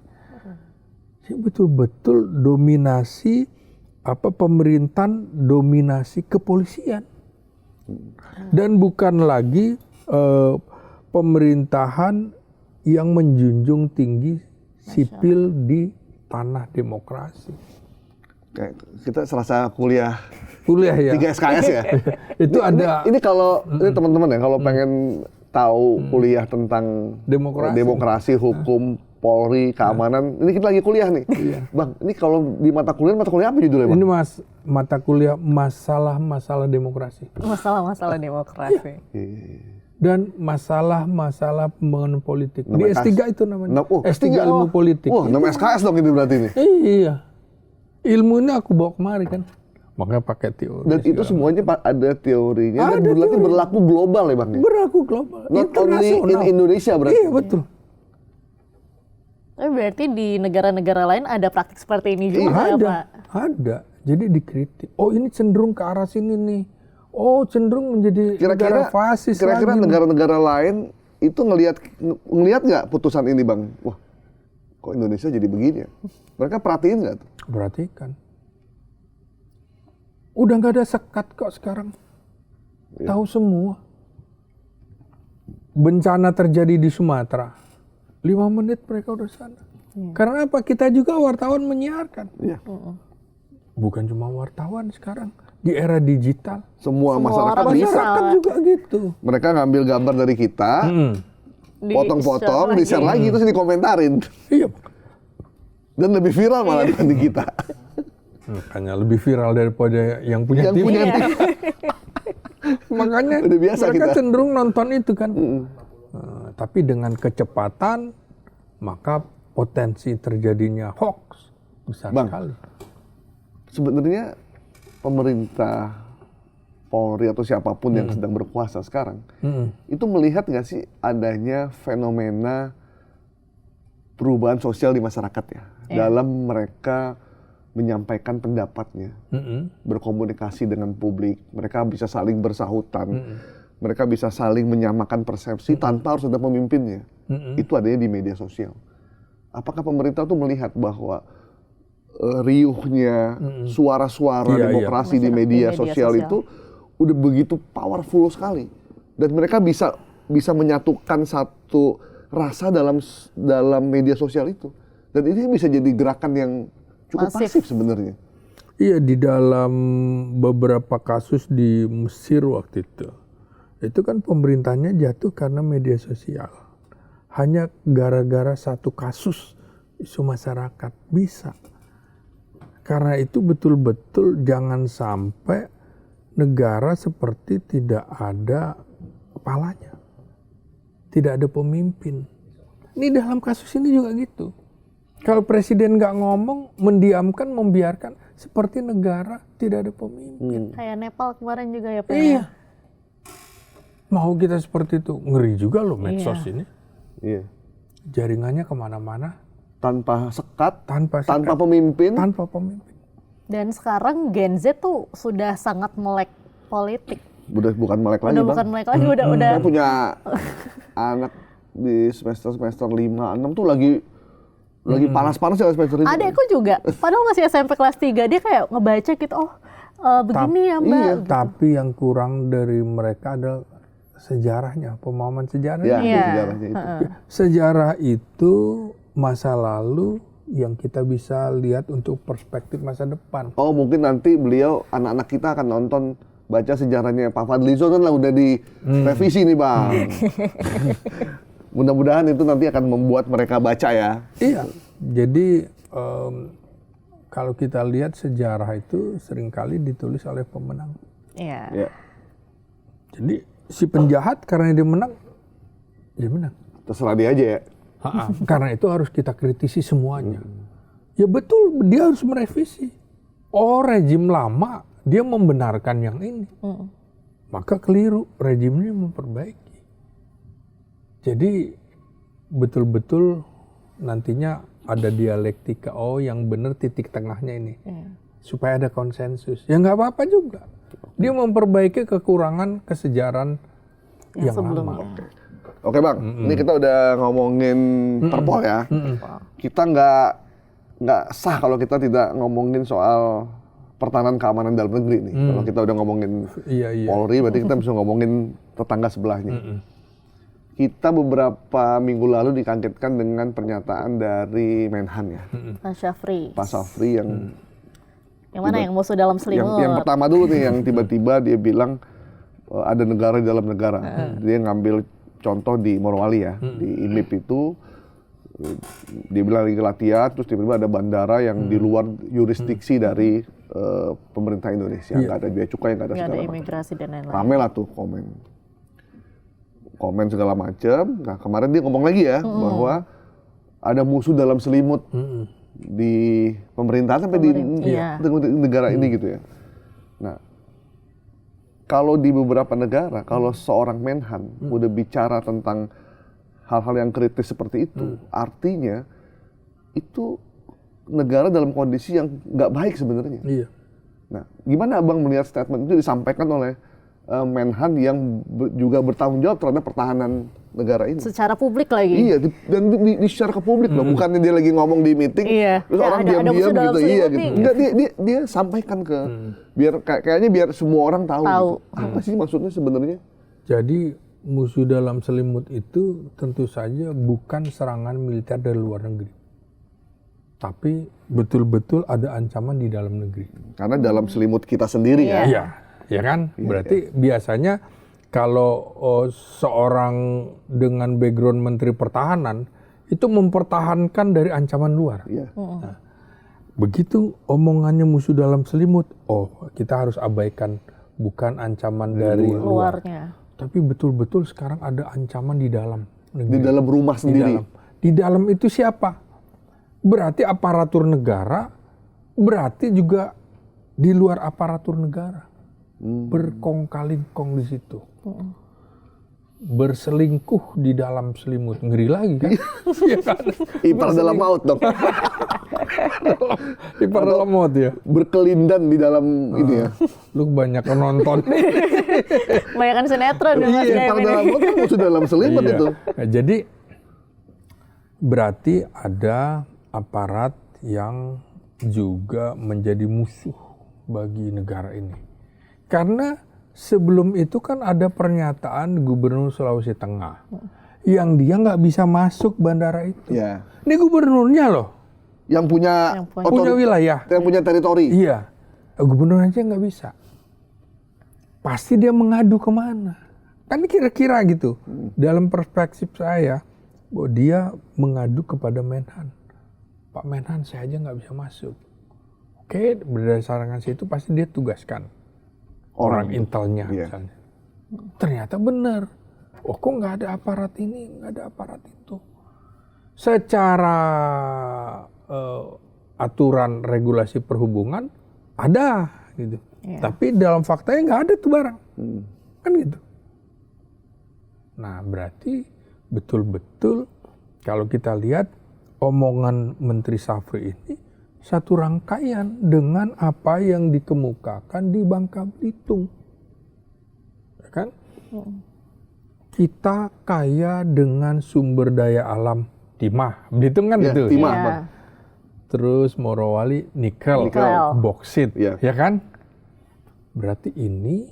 Jadi betul-betul dominasi pemerintahan, dominasi kepolisian. Dan bukan lagi pemerintahan yang menjunjung tinggi sipil di tanah demokrasi. Kayak kita serasa kuliah ya. 3 SKS ya. Itu ada. Ini kalau ini teman-teman ya kalau pengen tahu kuliah tentang demokrasi, hukum, Polri, keamanan. Ini kita lagi kuliah nih. Bang, ini kalau di mata kuliah apa judulnya Bang? Ini mata kuliah masalah-masalah demokrasi. Masalah-masalah demokrasi. Dan masalah-masalah pembangunan politik. Di S3 itu namanya. S3 ilmu politik. Wah, 6 SKS dong ini berarti nih. Iya. Ilmu ini aku bawa kemari kan. Makanya pakai teori. Dan itu semuanya ada teorinya dan berlaku global ya Bang? Berlaku global. Not only in Indonesia berarti? Iya betul. Tapi berarti di negara-negara lain ada praktik seperti ini juga Pak? Ada. Jadi dikritik. Oh ini cenderung ke arah sini nih. Oh cenderung menjadi negara fasis lagi. Kira-kira negara-negara lain itu ngelihat nggak putusan ini Bang? Wah, kok Indonesia jadi begini ya? Mereka perhatiin nggak tuh? Perhatikan. Udah nggak ada sekat kok sekarang. Tahu semua. Bencana terjadi di Sumatera. 5 menit mereka udah sana. Karena apa? Kita juga wartawan menyiarkan. Bukan cuma wartawan sekarang. Di era digital. Semua masyarakat bisa. Juga gitu. Mereka ngambil gambar dari kita, potong-potong, di-share lagi, terus dikomentarin. Iya. Dan lebih viral malah dibanding kita. Makanya lebih viral daripada yang punya tim. Makanya udah biasa mereka kita cenderung nonton itu kan. Tapi dengan kecepatan, maka potensi terjadinya hoax besar sekali. Sebenarnya pemerintah, Polri atau siapapun yang sedang berkuasa sekarang, itu melihat nggak sih adanya fenomena perubahan sosial di masyarakat ya, dalam mereka menyampaikan pendapatnya, berkomunikasi dengan publik, mereka bisa saling bersahutan, mereka bisa saling menyamakan persepsi tanpa harus ada pemimpinnya. Itu adanya di media sosial. Apakah pemerintah tuh melihat bahwa riuhnya suara-suara demokrasi di media sosial itu udah begitu powerful sekali, dan mereka bisa bisa menyatukan satu rasa dalam media sosial itu. Dan ini bisa jadi gerakan yang cukup masif sebenarnya. Iya, di dalam beberapa kasus di Mesir waktu itu kan pemerintahnya jatuh karena media sosial. Hanya gara-gara satu kasus isu masyarakat bisa. Karena itu betul-betul jangan sampai negara seperti tidak ada kepalanya. Tidak ada pemimpin. Ini dalam kasus ini juga gitu. Kalau presiden nggak ngomong, mendiamkan, membiarkan, seperti negara tidak ada pemimpin. Kayak Nepal kemarin juga ya Pak. Iya. Mau kita seperti itu, ngeri juga loh medsos ini. Iya. Jaringannya kemana-mana. Tanpa sekat, Tanpa pemimpin. Tanpa pemimpin. Dan sekarang Gen Z tuh sudah sangat melek politik. Udah bukan melek lagi, Udah bukan melek lagi, udah. Saya punya anak di semester 5-6 tuh lagi panas-panas ya semester itu. Adekku juga, padahal masih SMP kelas 3, dia kayak ngebaca gitu, begini ya Mbak. Iya. Gitu. Tapi yang kurang dari mereka adalah sejarahnya, pemahaman sejarahnya. Ya, Iya. sejarahnya itu. Sejarah itu masa lalu yang kita bisa lihat untuk perspektif masa depan. Oh, mungkin nanti anak-anak kita akan nonton baca sejarahnya Pak Fadlizon kan lah udah direvisi nih Bang. Mudah-mudahan itu nanti akan membuat mereka baca ya. Iya, jadi kalau kita lihat sejarah itu seringkali ditulis oleh pemenang. Iya. Ya. Jadi si penjahat karena dia menang, Terserah dia aja ya. Karena itu harus kita kritisi semuanya. Ya betul, dia harus merevisi. Oh, rejim lama dia membenarkan yang ini, maka keliru, rejimnya memperbaiki. Jadi betul-betul nantinya ada dialektika. Oh, yang benar titik tengahnya ini, supaya ada konsensus. Ya nggak apa-apa juga. Dia memperbaiki kekurangan kesejarahan yang lama. Oke Bang, ini kita udah ngomongin Terpol ya. Kita nggak sah kalau kita tidak ngomongin soal pertahanan keamanan dalam negeri nih. Kalau kita udah ngomongin Polri, berarti kita bisa ngomongin tetangga sebelahnya. Kita beberapa minggu lalu dikagetkan dengan pernyataan dari Menhan ya. Pak Syafri. Pak Syafri yang mana yang musuh dalam selimut? Yang pertama dulu nih, yang tiba-tiba dia bilang ada negara di dalam negara. Dia ngambil contoh di Morowali ya, di IMIP itu dia bilang lagi latihan, terus tiba-tiba ada bandara yang di luar yurisdiksi dari pemerintah Indonesia, nggak ada bea cukai, nggak ada segala macam. Imigrasi dan lain-lain. Rame lah tuh komen segala macam. Nah kemarin dia ngomong lagi ya bahwa ada musuh dalam selimut di pemerintahan sampai di negara ini gitu ya. Nah kalau di beberapa negara, kalau seorang Menhan udah bicara tentang hal-hal yang kritis seperti itu, artinya itu negara dalam kondisi yang nggak baik sebenarnya. Iya. Nah, gimana Abang melihat statement itu disampaikan oleh Menhan yang juga bertanggung jawab terhadap pertahanan negara ini? Secara publik lagi. Iya, dan secara ke publik loh, bukannya dia lagi ngomong di meeting, terus orang diam-diam gitu, gitu. Enggak, dia sampaikan ke, biar kayaknya biar semua orang tahu. Gitu. Apa sih maksudnya sebenarnya? Jadi musuh dalam selimut itu tentu saja bukan serangan militer dari luar negeri, tapi betul-betul ada ancaman di dalam negeri. Karena dalam selimut kita sendiri ya. Iya, ya kan? Berarti biasanya kalau seorang dengan background Menteri Pertahanan itu mempertahankan dari ancaman luar. Nah, begitu omongannya musuh dalam selimut, kita harus abaikan bukan ancaman dari luarnya, tapi betul-betul sekarang ada ancaman di dalam negeri. Di dalam rumah sendiri. Di dalam itu siapa? Berarti aparatur negara, berarti juga di luar aparatur negara. Berkong-kalingkong di situ. Berselingkuh di dalam selimut. Ngeri lagi kan? Ipar dalam maut dong. Ipar dalam maut ya? Berkelindan di dalam ini ya. Lu banyak nonton. Banyakan sinetron ya Mas. Ipar dalam maut kan musuh dalam selimut itu. Nah, jadi berarti ada aparat yang juga menjadi musuh bagi negara ini. Karena sebelum itu kan ada pernyataan Gubernur Sulawesi Tengah yang dia nggak bisa masuk bandara itu. Iya. Ini gubernurnya loh, Yang punya punya wilayah, yang punya teritori. iya. Gubernur aja nggak bisa. Pasti dia mengadu kemana? Kan kira-kira gitu. Dalam perspektif saya, bahwa dia mengadu kepada Menhan. Pak Menhan, saya aja nggak bisa masuk. Oke, berdasarkan situ pasti dia tugaskan orang intelnya misalnya. Ternyata benar. Oh, kok nggak ada aparat ini, nggak ada aparat itu. Secara aturan regulasi perhubungan ada gitu. Tapi dalam faktanya nggak ada tuh barang. Kan gitu. Nah, berarti betul-betul kalau kita lihat omongan Menteri Syafri ini satu rangkaian dengan apa yang dikemukakan di Bangka Belitung. Ya kan? Kita kaya dengan sumber daya alam timah. Belitung kan gitu. Timah, Ya. Bang. Terus Morowali nikel, boksit, ya kan? Berarti ini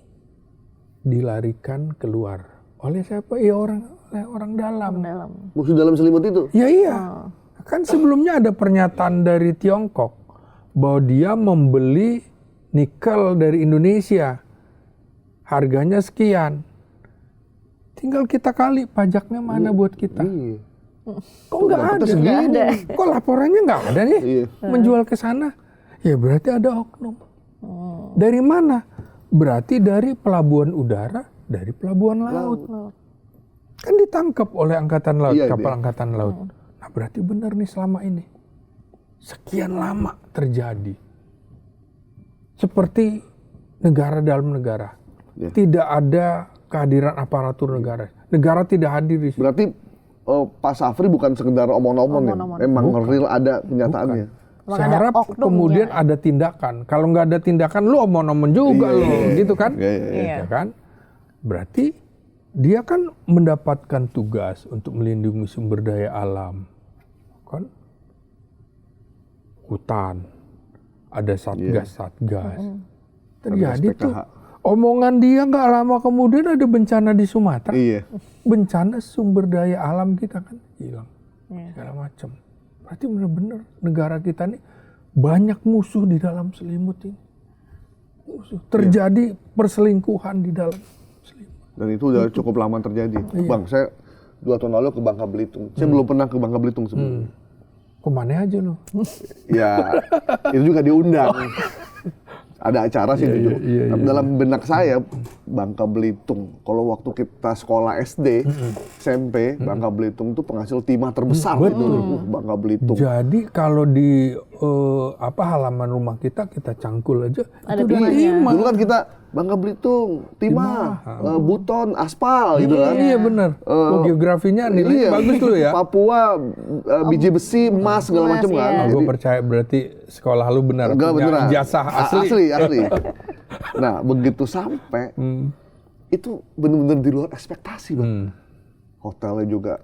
dilarikan keluar oleh siapa? Ya orang dalam. Musuh dalam selimut itu. Ya iya. Kan sebelumnya ada pernyataan dari Tiongkok bahwa dia membeli nikel dari Indonesia. Harganya sekian. Tinggal kita kali pajaknya mana buat kita. Kok nggak ada? Kok laporannya nggak ada nih? Menjual ke sana. Ya berarti ada oknum. Dari mana? Berarti dari pelabuhan udara, dari pelabuhan laut. Kan ditangkap oleh Angkatan Laut, kapal Angkatan Laut. Nah berarti benar nih selama ini. Sekian lama terjadi. Seperti negara dalam negara. Tidak ada kehadiran aparatur negara. Negara tidak hadir di situ. Berarti Pak Syafri bukan sekedar omong-omong ya? Memang real ada kenyataannya. Saya harap kemudian ada tindakan. Kalau nggak ada tindakan, lu omong-omong juga gitu kan? Ya kan? Berarti dia kan mendapatkan tugas untuk melindungi sumber daya alam, kan? Hutan, ada satgas. Terjadi tuh. Omongan dia nggak lama kemudian ada bencana di Sumatera. Bencana sumber daya alam kita kan hilang. Segala macam. Berarti benar-benar negara kita ini banyak musuh di dalam selimut ini. Terjadi perselingkuhan di dalam selimut. Dan itu udah cukup lama terjadi. Bang, saya 2 tahun lalu ke Bangka Belitung. Saya belum pernah ke Bangka Belitung sebelumnya. Kemana aja lo? Ya, itu juga diundang. Ada acara sih gitu. Dalam benak saya, Bangka Belitung. Kalau waktu kita sekolah SD, SMP, Bangka Belitung itu penghasil timah terbesar gitu. Bangka Belitung. Jadi kalau di halaman rumah kita cangkul aja. Ada itu timah. Dulu kan kita Bangka Belitung, timah, buton, aspal gitu kan. Iya benar. Geografinya nilainya bagus tuh ya. Papua, biji besi, emas segala macam kan. Gue percaya berarti sekolah lu benar. Enggak beneran. Ijazah asli. Nah, begitu sampai itu benar-benar di luar ekspektasi, Bang. Hotelnya juga,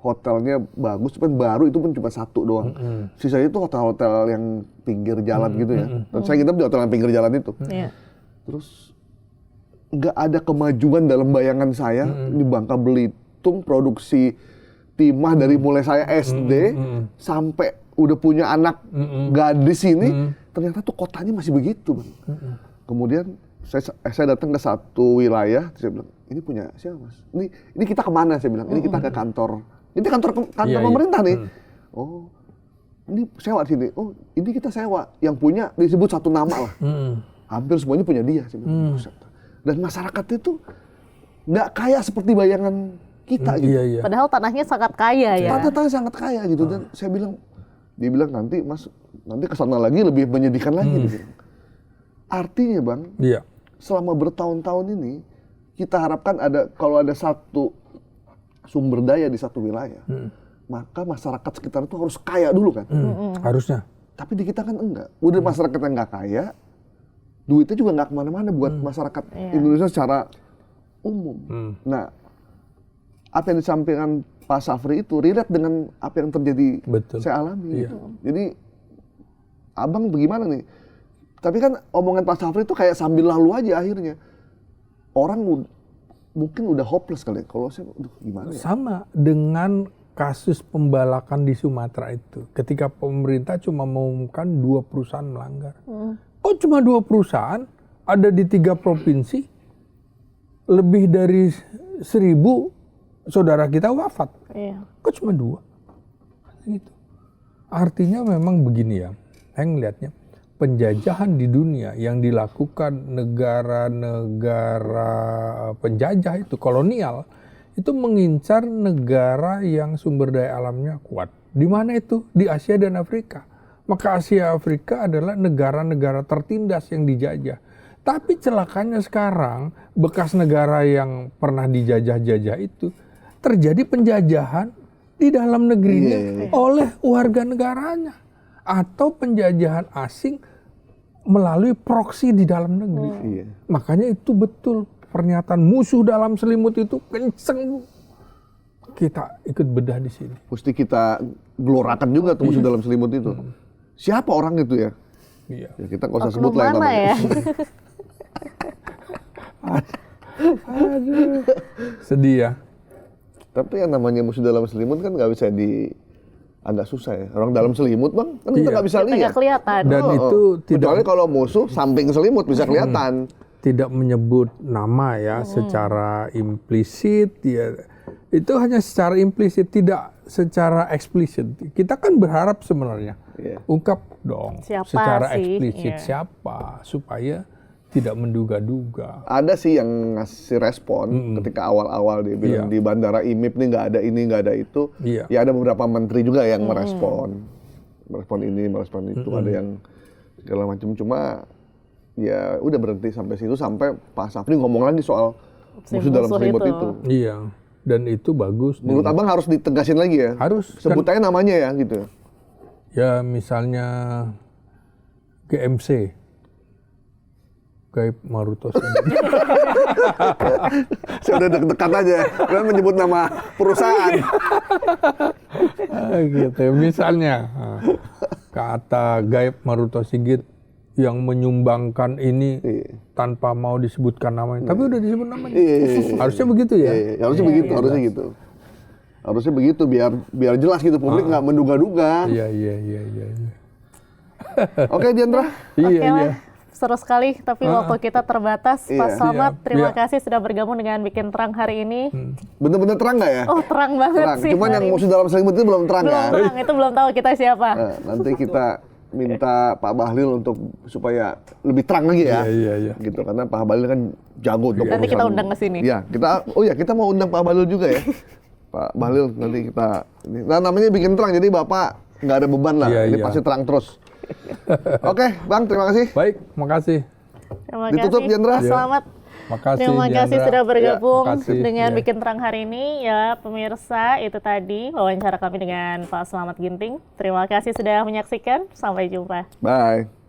hotelnya bagus, cuman baru itu pun cuma 1 doang. Sisanya itu hotel-hotel yang pinggir jalan gitu ya. Dan saya nginep di hotel yang pinggir jalan itu. Terus nggak ada kemajuan dalam bayangan saya di Bangka Belitung produksi timah dari mulai saya SD sampai udah punya anak gadis ini, ternyata tuh kotanya masih begitu, Bang. Kemudian saya datang ke satu wilayah, saya bilang, ini punya siapa, Mas? Ini kita kemana? Saya bilang, ini kita ke kantor. Ini kantor pemerintah nih. Oh, ini sewa di sini. Oh, ini kita sewa. Yang punya disebut satu nama lah. Hampir semuanya punya dia. Saya bilang, dan masyarakat itu nggak kaya seperti bayangan kita gitu. Padahal tanahnya sangat kaya ya. Tanahnya sangat kaya gitu. Dan saya bilang, dia bilang nanti Mas, nanti kesana lagi lebih menyedihkan lagi. Gitu. Artinya Bang, selama bertahun-tahun ini kita harapkan kalau ada satu sumber daya di satu wilayah, maka masyarakat sekitar itu harus kaya dulu kan? Harusnya. Tapi di kita kan enggak. Udah masyarakat yang nggak kaya, duitnya juga nggak kemana-mana buat masyarakat Indonesia secara umum. Nah, apa yang disampaikan Pak Syafri itu relate dengan apa yang terjadi saya alami. Gitu. Jadi, abang bagaimana nih? Tapi kan omongan Pak Syafri itu kayak sambil lalu aja akhirnya. Orang mungkin udah hopeless kali. Kalau saya, gimana ya? Sama dengan kasus pembalakan di Sumatera itu. Ketika pemerintah cuma mengumumkan 2 perusahaan melanggar. Kok cuma 2 perusahaan? Ada di 3 provinsi. Lebih dari 1.000 saudara kita wafat. Iya. Kok cuma 2? Gitu. Artinya memang begini ya. Saya ngelihatnya. Penjajahan di dunia yang dilakukan negara-negara penjajah itu, kolonial, itu mengincar negara yang sumber daya alamnya kuat. Di mana itu? Di Asia dan Afrika. Maka Asia Afrika adalah negara-negara tertindas yang dijajah. Tapi celakanya sekarang, bekas negara yang pernah dijajah-jajah itu, terjadi penjajahan di dalam negerinya oleh warga negaranya. Atau penjajahan asing melalui proksi di dalam negeri. Makanya itu betul pernyataan musuh dalam selimut itu kenceng. Kita ikut bedah di sini. Mesti kita gelorakan juga tuh musuh dalam selimut itu. Siapa orang itu ya? Iya. Ya kita nggak usah sebut lah yang namanya. Ya? Aduh. Sedih ya. Tapi yang namanya musuh dalam selimut kan nggak bisa agak susah ya. Orang dalam selimut bang, kan kita nggak bisa lihat. Nggak kelihatan. Dan itu tidak. Kecuali kalau musuh samping selimut bisa kelihatan. Tidak menyebut nama ya secara implisit ya. Itu hanya secara implisit, tidak secara eksplisit. Kita kan berharap sebenarnya ungkap dong siapa secara sih? eksplisit siapa supaya tidak menduga-duga. Ada sih yang ngasih respon ketika awal-awal dia bilang di bandara IMIP nih nggak ada ini, nggak ada itu. Ya ada beberapa menteri juga yang merespon ini, merespon itu. Ada yang segala macam. Cuma ya udah berhenti sampai situ, sampai Pak Syafri ngomong lagi soal musuh dalam selimut itu. Iya, dan itu bagus. Menurut abang harus ditegasin lagi ya? Harus. Sebut aja namanya ya gitu. Ya misalnya GMC. Gaib Maruto. Saya udah deg-degan aja, udah menyebut nama perusahaan. Gitu, misalnya kata Gaib Maruto Sigit yang menyumbangkan ini tanpa mau disebutkan namanya, tapi udah disebut namanya. Harusnya begitu ya? Harusnya begitu, harusnya gitu. Harusnya begitu biar jelas gitu, publik nggak menduga-duga. Iya. Oke, Diandra. Iya. Seru sekali, tapi waktu kita terbatas. Pak Slamet, terima kasih sudah bergabung dengan Bikin Terang hari ini. Bener-bener terang nggak ya? Oh, terang banget sih. Cuman yang musuh dalam selimut itu belum terang ya? Belum terang, itu belum tahu kita siapa. Nanti kita minta Pak Bahlil untuk supaya lebih terang lagi ya. Iya. Gitu, karena Pak Bahlil kan jago untuk Nanti kita undang ke sini. Iya, kita mau undang Pak Bahlil juga ya. Pak Bahlil nanti kita nah namanya Bikin Terang, jadi Bapak nggak ada beban lah. Ini pasti terang terus. Oke, Bang, terima kasih. Baik, makasih. Terima Ditutup, kasih, Diandra. Pak Slamet. Makasih, Terima kasih Diandra. sudah bergabung makasih. dengan Bikin Terang hari ini. Ya, pemirsa, itu tadi wawancara kami dengan Pak Slamet Ginting. Terima kasih sudah menyaksikan. Sampai jumpa. Bye.